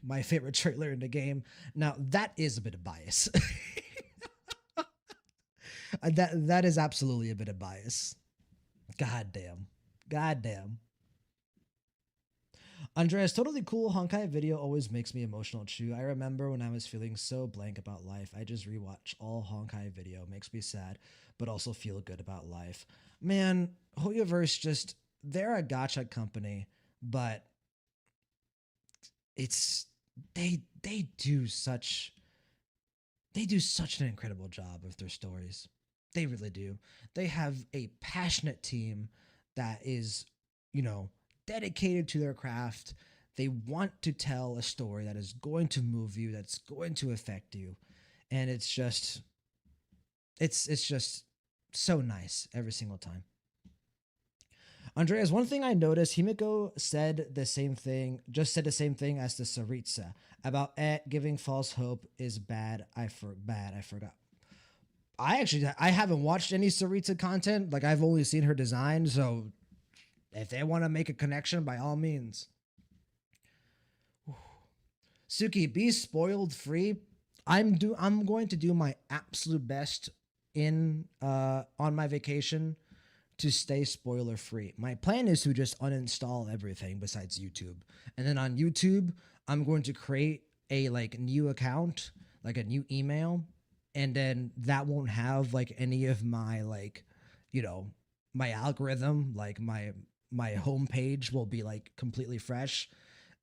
my favorite trailer in the game. Now that is a bit of bias. That is absolutely a bit of bias. God damn. God damn. Andreas, totally cool. Honkai video always makes me emotional too. I remember when I was feeling so blank about life, I just rewatch all Honkai video. Makes me sad, but also feel good about life. Man, Hoyoverse just, they're a gacha company, but it's they do such an incredible job with their stories. They really do. They have a passionate team that is, dedicated to their craft. They want to tell a story that is going to move you, that's going to affect you. And it's just so nice every single time. Andreas, one thing I noticed, Himeko said the same thing as the Saritsa about giving false hope is bad. I forgot. I haven't watched any Saritsa content. Like, I've only seen her design, so if they want to make a connection, by all means. Suki, be spoiled free. I'm going to do my absolute best on my vacation to stay spoiler free. My plan is to just uninstall everything besides YouTube. And then on YouTube, I'm going to create a new account, like a new email, and then that won't have any of my my algorithm, like my homepage will be completely fresh,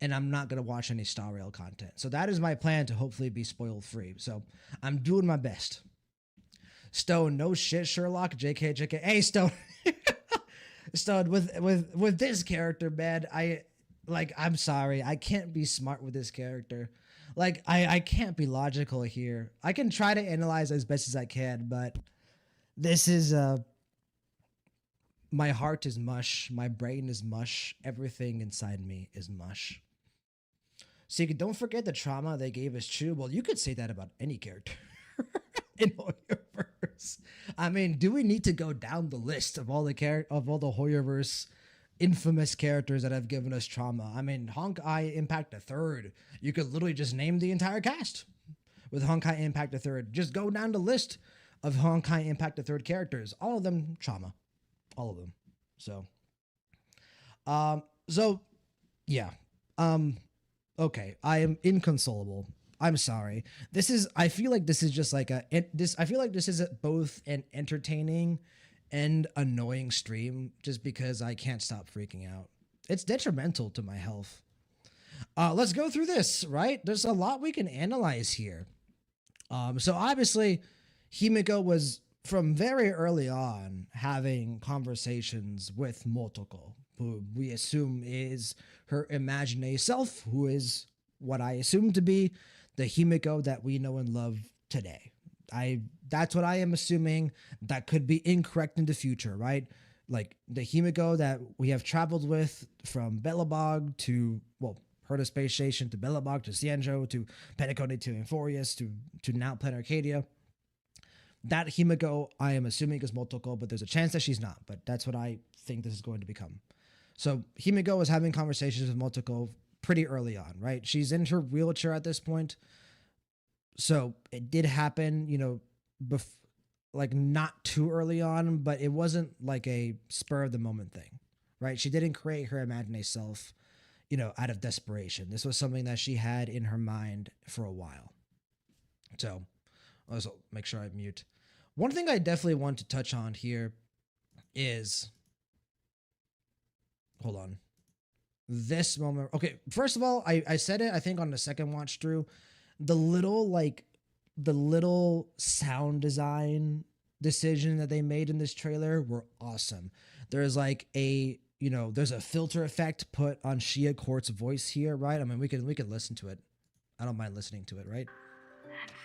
and I'm not going to watch any Star Rail content. So that is my plan to hopefully be spoiled free. So I'm doing my best. Stone, no shit, Sherlock. JK. Hey, Stone. Stone, with this character, man, I'm sorry. I can't be smart with this character. I can't be logical here. I can try to analyze as best as I can, but this is my heart is mush. My brain is mush. Everything inside me is mush. So don't forget the trauma they gave us too. Well, you could say that about any character in Hoyoverse. I mean, do we need to go down the list of all the Hoyoverse infamous characters that have given us trauma? I mean, Honkai Impact the Third. You could literally just name the entire cast with Honkai Impact the Third. Just go down the list of Honkai Impact the Third characters. All of them trauma. All of them. So, yeah. Okay. I am inconsolable. I'm sorry. I feel like this is just I feel like this is both an entertaining and annoying stream just because I can't stop freaking out. It's detrimental to my health. Let's go through this, right? There's a lot we can analyze here. So obviously, Himeko was from very early on having conversations with Motoko, who we assume is her imaginary self, who is what I assume to be the Himeko that we know and love today. That's what I am assuming. That could be incorrect in the future, right? Like the Himeko that we have traveled with from Belobog to, Herta Space Station to Belobog to Cienjo to Penacony to Euphorius to now Planet Arcadia. That Himeko, I am assuming is Motoko, but there's a chance that she's not. But that's what I think this is going to become. So Himeko was having conversations with Motoko pretty early on, right? She's in her wheelchair at this point. So it did happen, not too early on, but it wasn't like a spur of the moment thing, right? She didn't create her imaginary self, out of desperation. This was something that she had in her mind for a while. So also make sure I mute. One thing I definitely want to touch on here is, hold on, this moment. Okay, first of all, I said it, I think on the second watch through, the little sound design decision that they made in this trailer were awesome. There's there's a filter effect put on Shia Court's voice here, right? I mean, we can listen to it. I don't mind listening to it, right? And so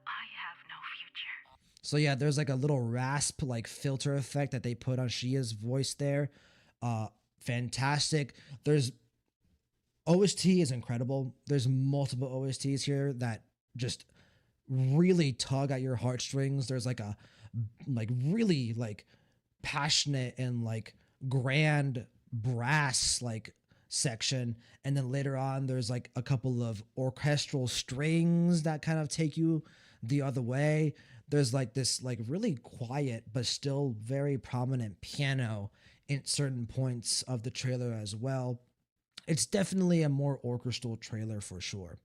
I have no future. So yeah, there's a little rasp filter effect that they put on Shia's voice there. Fantastic. There's OST is incredible. There's multiple OSTs here that just really tug at your heartstrings. There's like a really like passionate and like grand brass like section, and then later on there's like a couple of orchestral strings that kind of take you the other way. There's like this like really quiet but still very prominent piano in certain points of the trailer as well. It's definitely a more orchestral trailer for sure.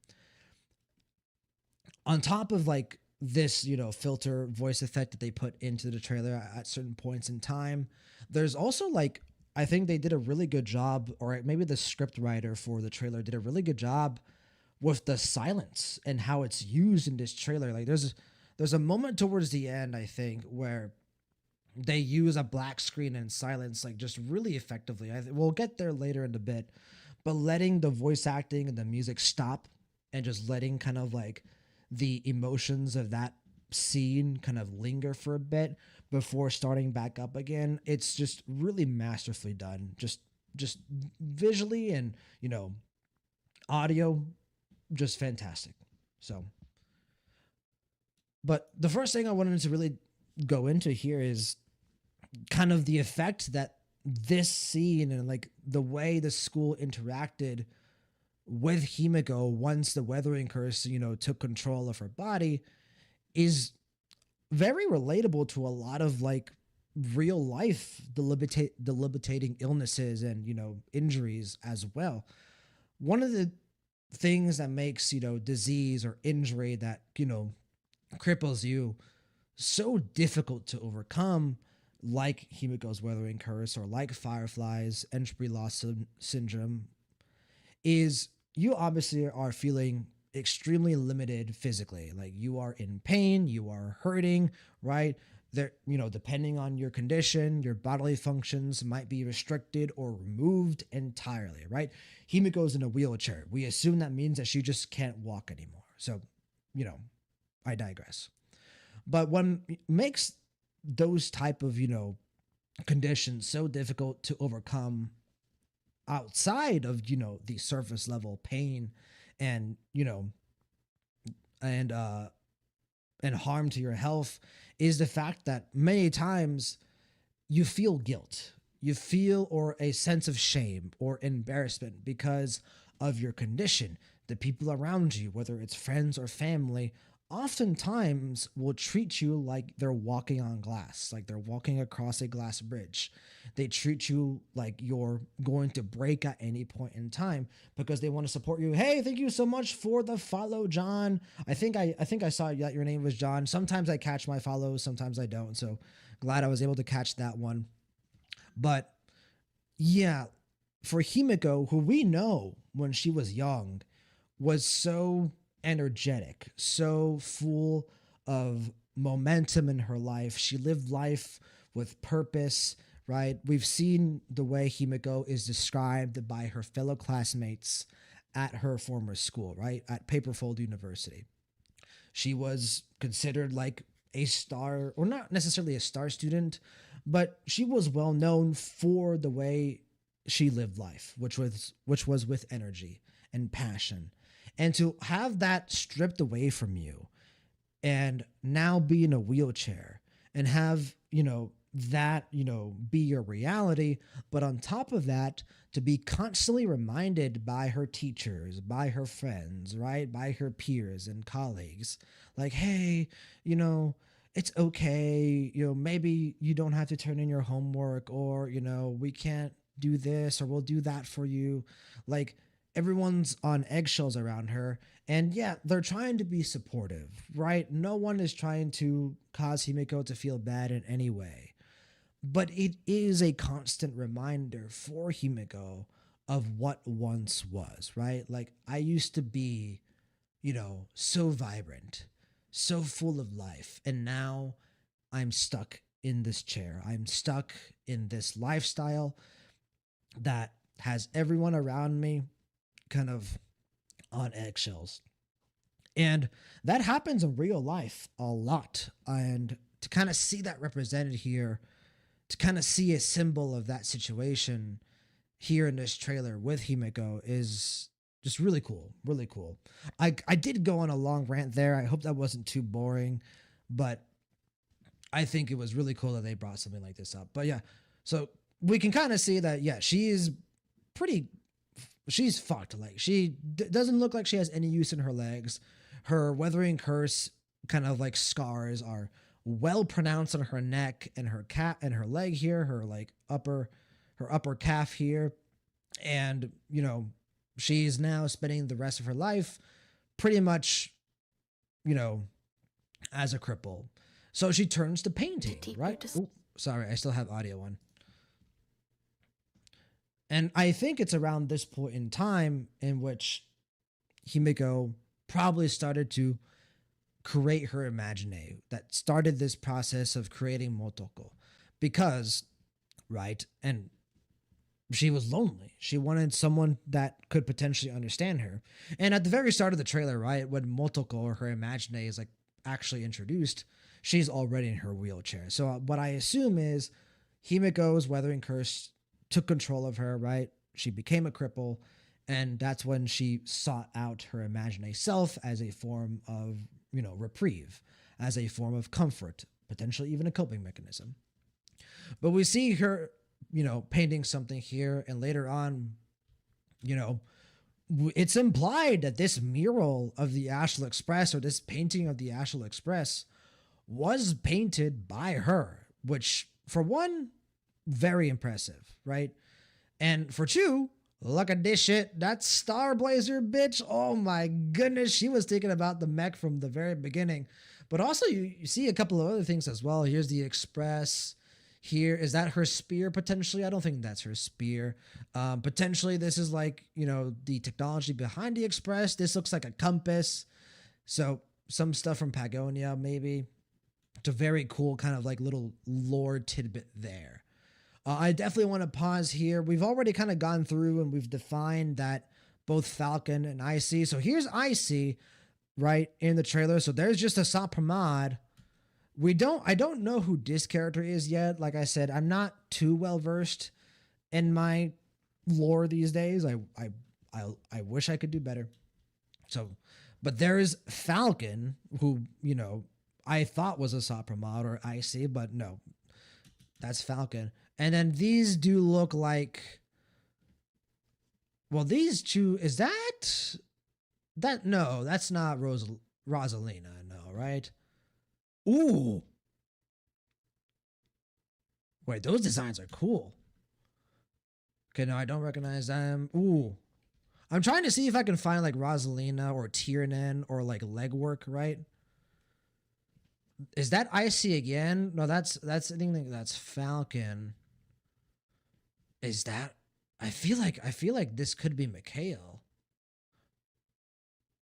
On top of like this, filter voice effect that they put into the trailer at certain points in time, there's also like, I think they did a really good job, or maybe the script writer for the trailer did a really good job with the silence and how it's used in this trailer. Like there's a moment towards the end, I think, where they use a black screen and silence like just really effectively. We'll get there later in the bit, but letting the voice acting and the music stop and just letting kind of like the emotions of that scene kind of linger for a bit before starting back up again. It's just really masterfully done. Just visually and, audio, just fantastic. So, but the first thing I wanted to really go into here is kind of the effect that this scene and like the way the school interacted with Himeko once the weathering curse, took control of her body is very relatable to a lot of like real life debilitating illnesses and, injuries as well. One of the things that makes, disease or injury that, cripples you so difficult to overcome, like Himeko's weathering curse or like Firefly's entropy loss syndrome, is you obviously are feeling extremely limited physically. Like you are in pain, you are hurting, right? There, depending on your condition, your bodily functions might be restricted or removed entirely, right? Himeko's in a wheelchair. We assume that means that she just can't walk anymore. So, I digress. But what makes those type of, conditions so difficult to overcome outside of, the surface level pain and, and harm to your health is the fact that many times you feel guilt, you feel or a sense of shame or embarrassment because of your condition. The people around you, whether it's friends or family, oftentimes will treat you like they're walking on glass, like they're walking across a glass bridge. They treat you like you're going to break at any point in time because they want to support you. Hey, thank you so much for the follow, John. I think I saw that your name was John. Sometimes I catch my follows, sometimes I don't. So glad I was able to catch that one. But yeah, for Himeko, who we know when she was young was so energetic, so full of momentum in her life. She lived life with purpose, right? We've seen the way Himeko is described by her fellow classmates at her former school, right? At Paperfold University. She was considered like a star, or not necessarily a star student, but she was well known for the way she lived life, which was with energy and passion. And to have that stripped away from you and now be in a wheelchair and have, that, be your reality. But on top of that, to be constantly reminded by her teachers, by her friends, right? By her peers and colleagues, like, hey, it's okay. Maybe you don't have to turn in your homework, or, we can't do this or we'll do that for you. Like, everyone's on eggshells around her. And yeah, they're trying to be supportive, right? No one is trying to cause Himeko to feel bad in any way. But it is a constant reminder for Himeko of what once was, right? Like, I used to be, so vibrant, so full of life. And now I'm stuck in this chair. I'm stuck in this lifestyle that has everyone around me kind of on eggshells. And that happens in real life a lot. And to kind of see that represented here, to kind of see a symbol of that situation here in this trailer with Himeko is Just really cool, really cool. I did go on a long rant there. I hope that wasn't too boring, but I think it was really cool that they brought something like this up. But yeah, so we can kind of see that, yeah, she is pretty, she's fucked. Like, she doesn't look like she has any use in her legs. Her weathering curse kind of like scars are well pronounced on her neck and her and her leg here, her like her upper calf here. And, you know, she's now spending the rest of her life pretty much, you know, as a cripple. So she turns to painting, right? Ooh, sorry, I still have audio on. And I think it's around this point in time in which Himeko probably started to create her imagine that started this process of creating Motoko. Because, right, and she was lonely. She wanted someone that could potentially understand her. And at the very start of the trailer, right, when Motoko, or her imagine, is like actually introduced, she's already in her wheelchair. So what I assume is Himeko's weathering curse took control of her, right? She became a cripple, and that's when she sought out her imagine self as a form of, you know, reprieve, as a form of comfort, potentially even a coping mechanism. But we see her, you know, painting something here, and later on, you know, it's implied that this mural of the Astral Express, or this painting of the Astral Express, was painted by her, which, for one, very impressive, right? And for two, look at this shit. That Star Blazer bitch. Oh my goodness. She was thinking about the mech from the very beginning. But also you see a couple of other things as well. Here's the Express. Here, is that her spear potentially? I don't think that's her spear. Potentially this is like, you know, the technology behind the Express. This looks like a compass. So some stuff from Pagonia maybe. It's a very cool kind of like little lore tidbit there. I definitely want to pause here. We've already kind of gone through and we've defined that both Falcon and Icy. So here's Icy, right, in the trailer. So there's just a Sapramad. I don't know who this character is yet. Like I said, I'm not too well versed in my lore these days. I wish I could do better. So, but there is Falcon, who, you know, I thought was a Sapramad or Icy, but no, that's Falcon. And then these do look like, well, these two, is that, no, that's not Rosalina, no, right? Ooh. Wait, those designs are cool. Okay, no, I don't recognize them. Ooh. I'm trying to see if I can find like Rosalina or Tiernan or like Legwork, right? Is that Icy again? No, that's I think that's Falcon. Is that, I feel like this could be Mikhail.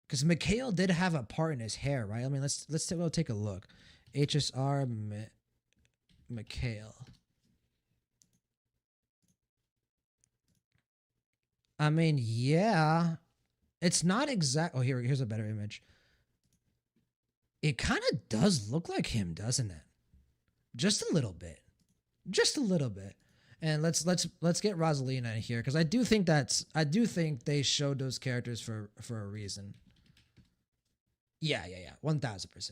Because Mikhail did have a part in his hair, right? I mean, let's go take a look. HSR Mikhail. I mean, yeah. It's not exact. Oh, here's a better image. It kind of does look like him, doesn't it? Just a little bit. Just a little bit. And let's get Rosalina in here, because I do think they showed those characters for a reason. Yeah, 1000%.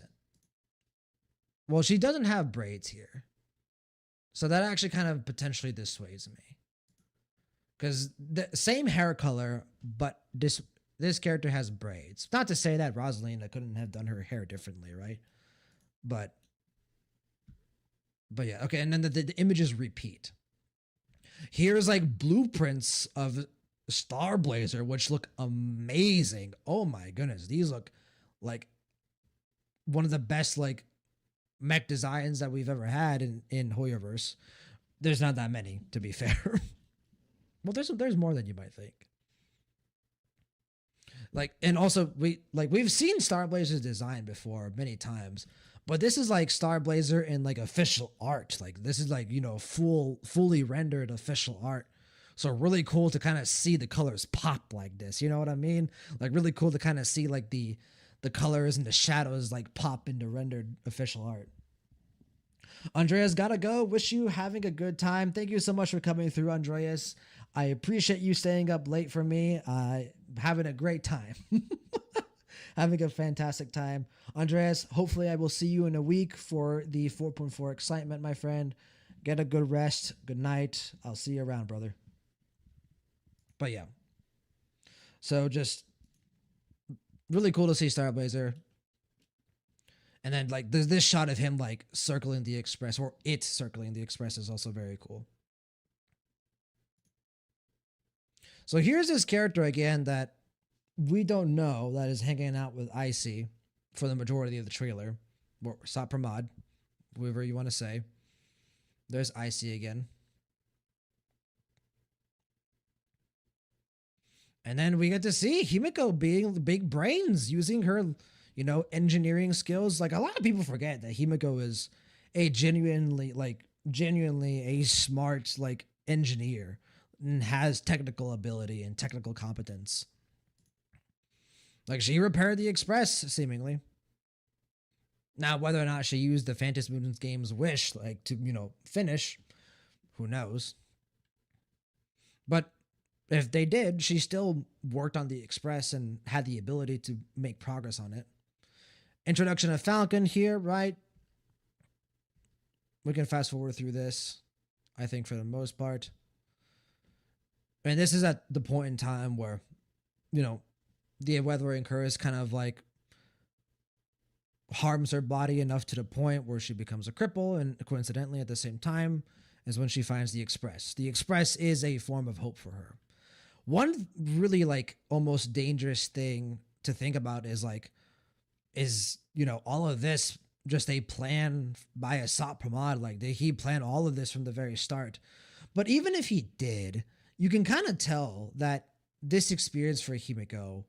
Well, she doesn't have braids here, so that actually kind of potentially dissuades me, because the same hair color, but this character has braids. Not to say that Rosalina couldn't have done her hair differently, right? But yeah, okay. And then the images repeat. Here's like blueprints of Star Blazer, which look amazing. Oh my goodness, these look like one of the best like mech designs that we've ever had in Hoyoverse. There's not that many, to be fair. Well, there's more than you might think. Like, and also we've seen Star Blazer's design before many times, but this is like Star Blazer in like official art. Like, this is like, you know, fully rendered official art. So really cool to kind of see the colors pop like this. You know what I mean? Like, really cool to kind of see like the colors and the shadows like pop into rendered official art. Andreas gotta go. Wish you having a good time. Thank you so much for coming through, Andreas. I appreciate you staying up late for me. Having a great time. Having a fantastic time. Andreas, hopefully I will see you in a week for the 4.4 excitement, my friend. Get a good rest. Good night. I'll see you around, brother. But yeah. So just really cool to see Starblazer. And then like there's this shot of him like circling the express, or it circling the express, is also very cool. So here's this character again that we don't know, that is hanging out with Icy for the majority of the trailer. Or Sapramad, whoever you want to say. There's Icy again. And then we get to see Himeko being the big brains, using her, you know, engineering skills. Like, a lot of people forget that Himeko is a genuinely a smart, like, engineer and has technical ability and technical competence. Like, she repaired the express, seemingly. Now, whether or not she used the Phantom Moon's game's wish, like, to, you know, finish, who knows? But if they did, she still worked on the express and had the ability to make progress on it. Introduction of Falcon here, right? We can fast forward through this, I think, for the most part. And this is at the point in time where, you know, the weathering curse kind of like harms her body enough to the point where she becomes a cripple, and coincidentally at the same time is when she finds the express. The express is a form of hope for her. One really like almost dangerous thing to think about is like, you know, all of this just a plan by Asap Pramod? Like, did he plan all of this from the very start? But even if he did, you can kind of tell that this experience for Himeko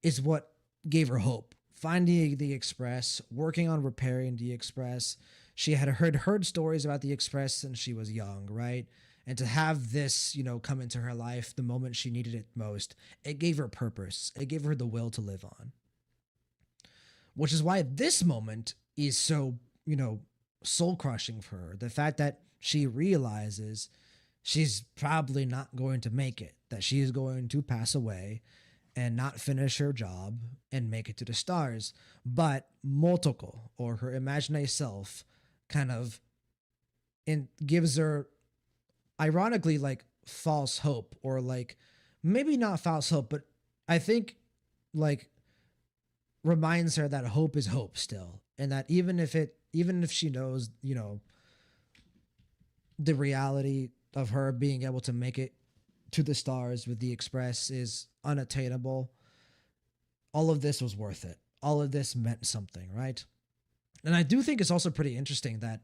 is what gave her hope. Finding the express, working on repairing the express. She had heard stories about the express since she was young, right? And to have this, you know, come into her life the moment she needed it most, it gave her purpose. It gave her the will to live on. Which is why this moment is so, you know, soul crushing for her. The fact that she realizes she's probably not going to make it, that she is going to pass away and not finish her job and make it to the stars. But Motoko, or her imaginary self, kind of gives her, ironically, like false hope, or like maybe not false hope, but I think like reminds her that hope is hope still, and that even if she knows, you know, the reality of her being able to make it to the stars with the express is unattainable, all of this was worth it. All of this meant something, right? And I do think it's also pretty interesting that,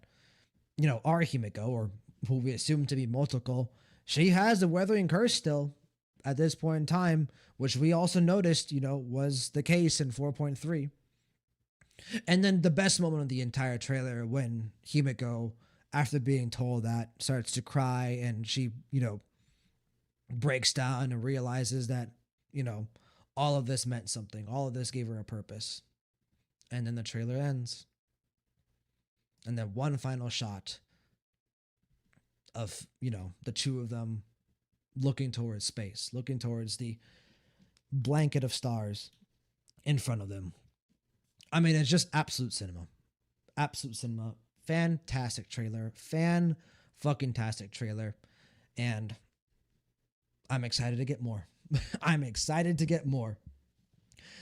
you know, our Himeko, or who we assume to be Motoko, she has the weathering curse still at this point in time, which we also noticed, you know, was the case in 4.3. And then the best moment of the entire trailer, when Himeko, after being told that, starts to cry, and she, you know, breaks down and realizes that, you know, all of this meant something. All of this gave her a purpose. And then the trailer ends. And then one final shot of, you know, the two of them looking towards space, looking towards the blanket of stars in front of them. I mean, it's just absolute cinema. Absolute cinema. Fantastic trailer. Fan-fucking-tastic trailer. And I'm excited to get more. I'm excited to get more.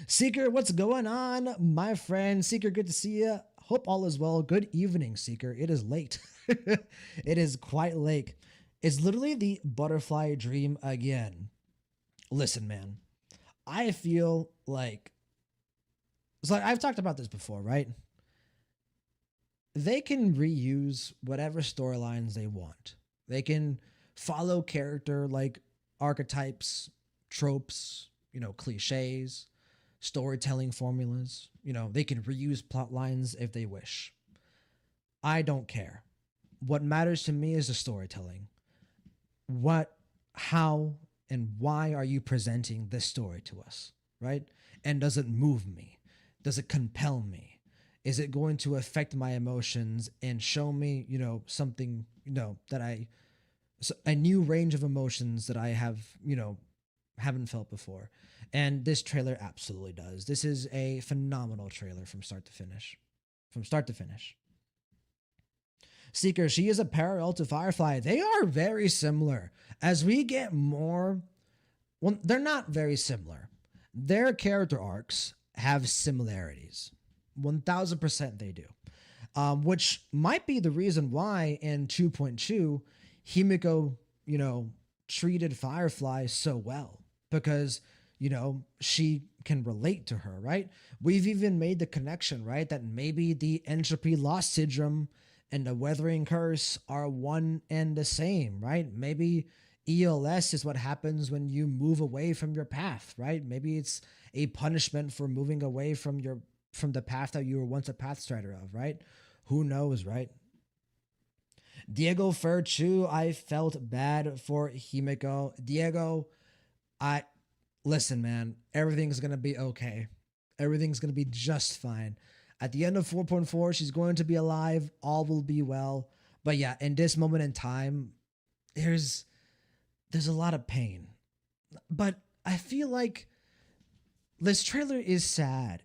Seeker, what's going on, my friend? Seeker, good to see you. Hope all is well. Good evening, Seeker. It is late. It is quite late. It's literally the butterfly dream again. Listen, man. I feel like... So I've talked about this before, right? They can reuse whatever storylines they want. They can follow character like archetypes, tropes, you know, cliches, storytelling formulas. You know, they can reuse plot lines if they wish. I don't care. What matters to me is the storytelling. What, how, and why are you presenting this story to us, right? And does it move me? Does it compel me? Is it going to affect my emotions and show me, something, that a new range of emotions that I have, haven't felt before. And this trailer absolutely does. This is a phenomenal trailer from start to finish. From start to finish. Seeker, she is a parallel to Firefly. They are very similar. As we get more, well, they're not very similar. Their character arcs have similarities. 1000% they do. Which might be the reason why in 2.2, Himeko, treated Firefly so well. Because, she can relate to her, right? We've even made the connection, right? That maybe the entropy loss syndrome and the weathering curse are one and the same, right? Maybe ELS is what happens when you move away from your path, right? Maybe it's a punishment for moving away from the path that you were once a path strider of, right? Who knows, right? Diego Furchu, I felt bad for Himeko. Diego, listen, man, everything's gonna be okay. Everything's gonna be just fine. At the end of 4.4, she's going to be alive. All will be well. But yeah, in this moment in time, there's a lot of pain. But I feel like this trailer is sad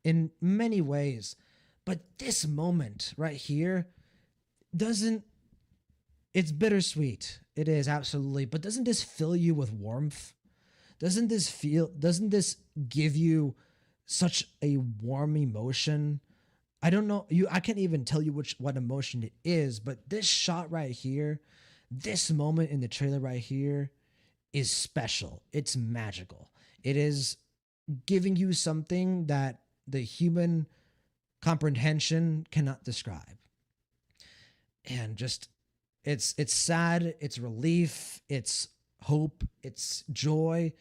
in many ways. But this moment right here it's bittersweet. It is, absolutely. But doesn't this fill you with warmth? Doesn't this give you such a warm emotion? I don't know. I can't even tell you what emotion it is, but this shot right here, this moment in the trailer right here is special. It's magical. It is giving you something that the human comprehension cannot describe. And just it's sad, it's relief, it's hope, it's joy,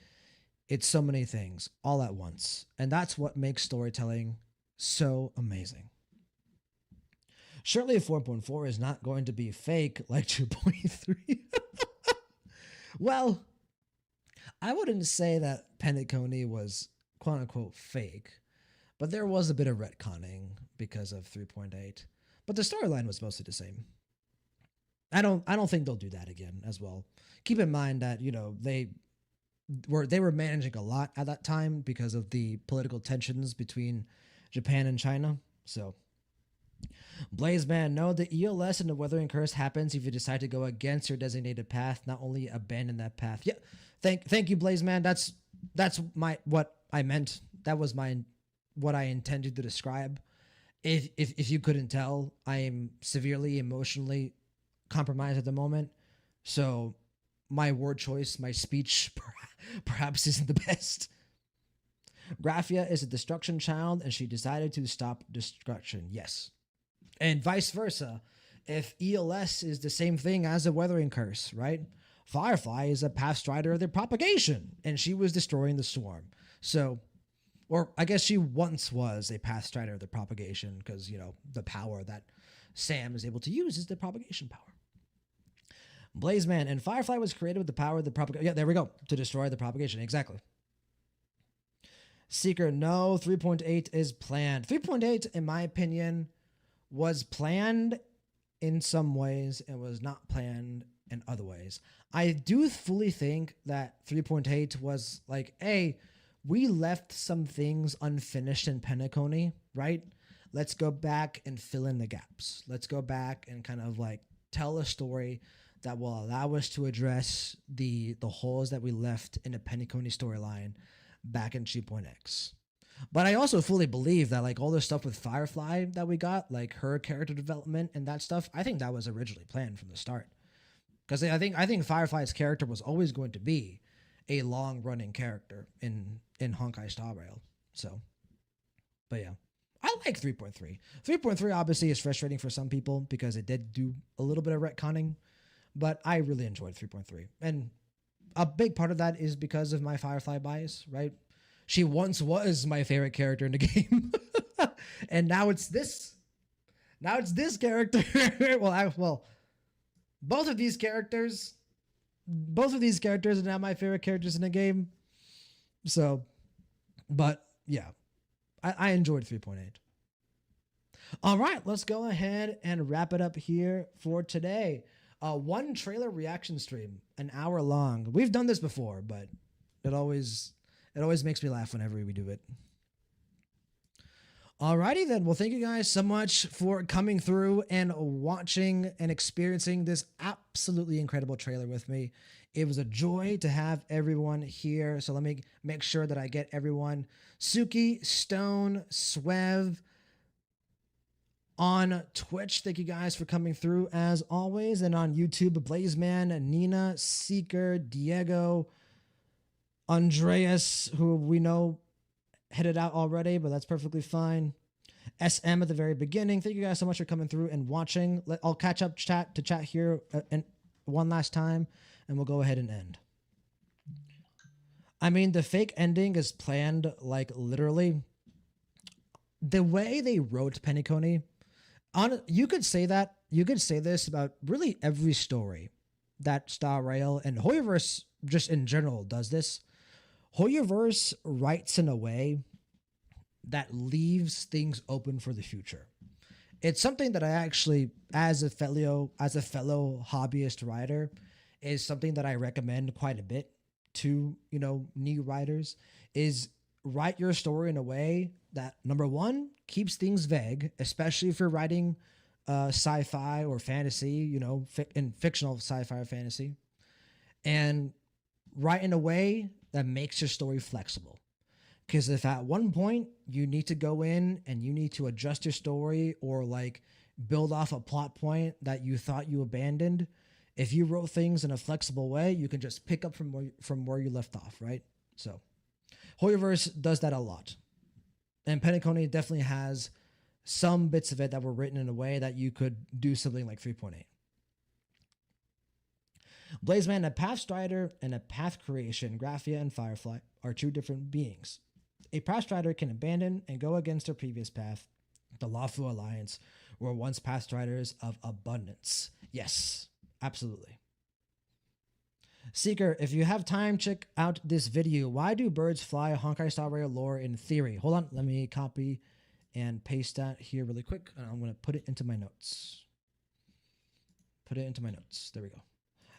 it's so many things all at once. And that's what makes storytelling so amazing. Surely 4.4 is not going to be fake like 2.3. Well, I wouldn't say that Penacony was quote unquote fake, but there was a bit of retconning because of 3.8. But the storyline was mostly the same. I don't think they'll do that again as well. Keep in mind that, they were managing a lot at that time because of the political tensions between Japan and China. So Blazeman, no, the ELS and the weathering curse happens if you decide to go against your designated path, not only abandon that path. Yeah. Thank you, Blazeman. That's what I meant. That was what I intended to describe. If you couldn't tell, I am severely emotionally compromised at the moment. So my word choice, my speech perhaps isn't the best. Graphia is a destruction child and she decided to stop destruction. Yes. And vice versa. If ELS is the same thing as a weathering curse, right? Firefly is a path strider of the propagation and she was destroying the swarm. So, or I guess she once was a path strider of the propagation because, the power that Sam is able to use is the propagation power. Blazeman, and Firefly was created with the power of the propagation. Yeah, there we go. To destroy the propagation. Exactly. Seeker, no, 3.8 is planned. 3.8, in my opinion, was planned in some ways and was not planned in other ways. I do fully think that 3.8 was like, hey, we left some things unfinished in Penacony, right? Let's go back and fill in the gaps. Let's go back and kind of like tell a story that will allow us to address the holes that we left in the Penacony storyline back in 2.x. But I also fully believe that like all the stuff with Firefly that we got, like her character development and that stuff, I think that was originally planned from the start. Because I think Firefly's character was always going to be a long-running character in Honkai Star Rail. So, but yeah. I like 3.3. 3.3 obviously is frustrating for some people because it did do a little bit of retconning, but I really enjoyed 3.3. And a big part of that is because of my Firefly bias, right? She once was my favorite character in the game. And now it's this. Now it's this character. well, both of these characters are now my favorite characters in the game. So, but yeah, I enjoyed 3.8. All right, let's go ahead and wrap it up here for today. One trailer reaction stream, an hour long. We've done this before, but it always makes me laugh whenever we do it. Alrighty then. Well, thank you guys so much for coming through and watching and experiencing this absolutely incredible trailer with me. It was a joy to have everyone here. So let me make sure that I get everyone. Suki, Stone, Swev, on Twitch, thank you guys for coming through as always. And on YouTube, Blazeman, Nina, Seeker, Diego, Andreas, who we know headed out already, but that's perfectly fine. SM at the very beginning. Thank you guys so much for coming through and watching. I'll catch up to chat here and one last time, and we'll go ahead and end. I mean, the fake ending is planned, like, literally. The way they wrote Pennyconey, you could say that. You could say this about really every story that Star Rail and Hoyoverse just in general does this. Hoyoverse writes in a way that leaves things open for the future. It's something that I actually, as a fellow hobbyist writer, is something that I recommend quite a bit to, new writers, is write your story in a way that, number one, keeps things vague, especially if you're writing sci-fi or fantasy, in fictional sci-fi or fantasy, and write in a way that makes your story flexible. Because if at one point you need to go in and you need to adjust your story or like build off a plot point that you thought you abandoned, if you wrote things in a flexible way, you can just pick up from where you left off, right? So Hoyoverse does that a lot. And Pennyconey definitely has some bits of it that were written in a way that you could do something like 3.8. Blazeman, a path strider and a path creation, Graphia and Firefly, are two different beings. A path strider can abandon and go against their previous path. The Lawful Alliance were once path striders of abundance. Yes, absolutely. Seeker, if you have time, check out this video. Why do birds fly? Honkai Star Rail lore in theory. Hold on, let me copy and paste that here really quick. And I'm going to put it into my notes. There we go.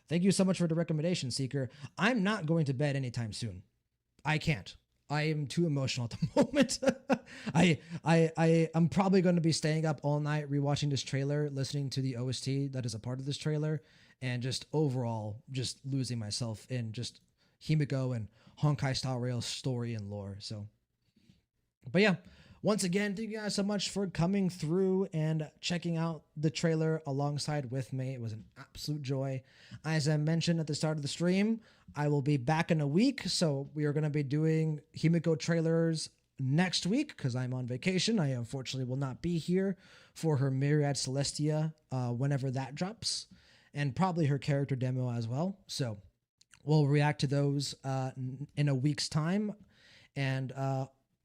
Thank you so much for the recommendation, Seeker. I'm not going to bed anytime soon. I can't. I am too emotional at the moment. I'm probably going to be staying up all night rewatching this trailer, listening to the OST that is a part of this trailer, and just overall just losing myself in just Himeko and Honkai Star Rail story and lore. So, but yeah, once again, thank you guys so much for coming through and checking out the trailer alongside with me. It was an absolute joy. As I mentioned at the start of the stream, I will be back in a week. So we are going to be doing Himeko trailers next week because I'm on vacation. I unfortunately will not be here for her Myriad Celestia whenever that drops, and probably her character demo as well. So we'll react to those in a week's time. And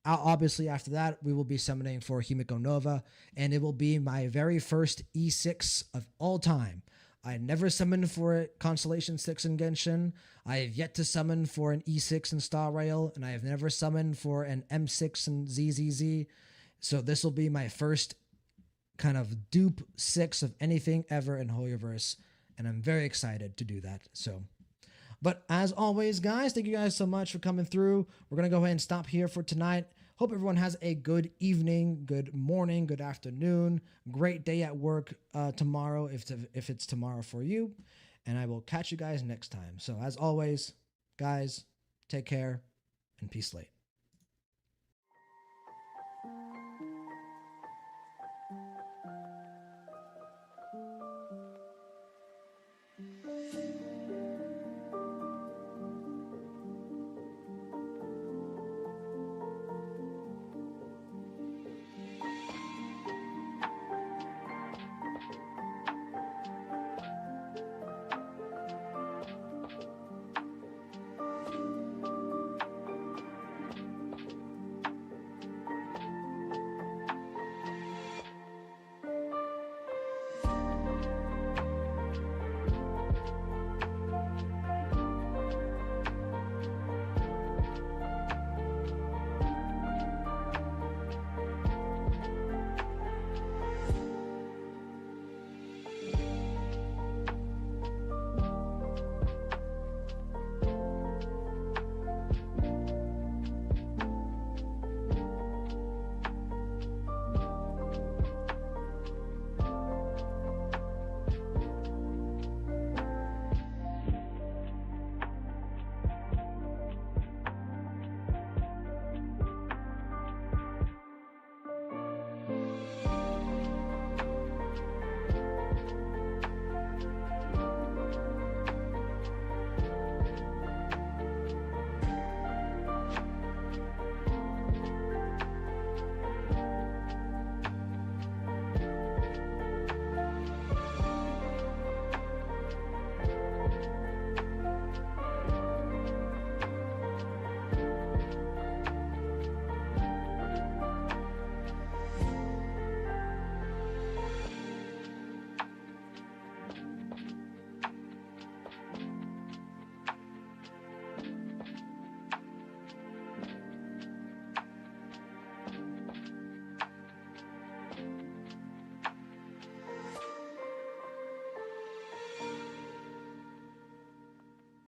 obviously after that, we will be summoning for Himeko Nova, and it will be my very first E6 of all time. I never summoned for Constellation 6 in Genshin. I have yet to summon for an E6 in Star Rail, and I have never summoned for an M6 in ZZZ. So this will be my first kind of dupe 6 of anything ever in Hoyoverse, and I'm very excited to do that. So, but as always, guys, thank you guys so much for coming through. We're going to go ahead and stop here for tonight. Hope everyone has a good evening, good morning, good afternoon, great day at work tomorrow if it's tomorrow for you. And I will catch you guys next time. So as always, guys, take care and peace late.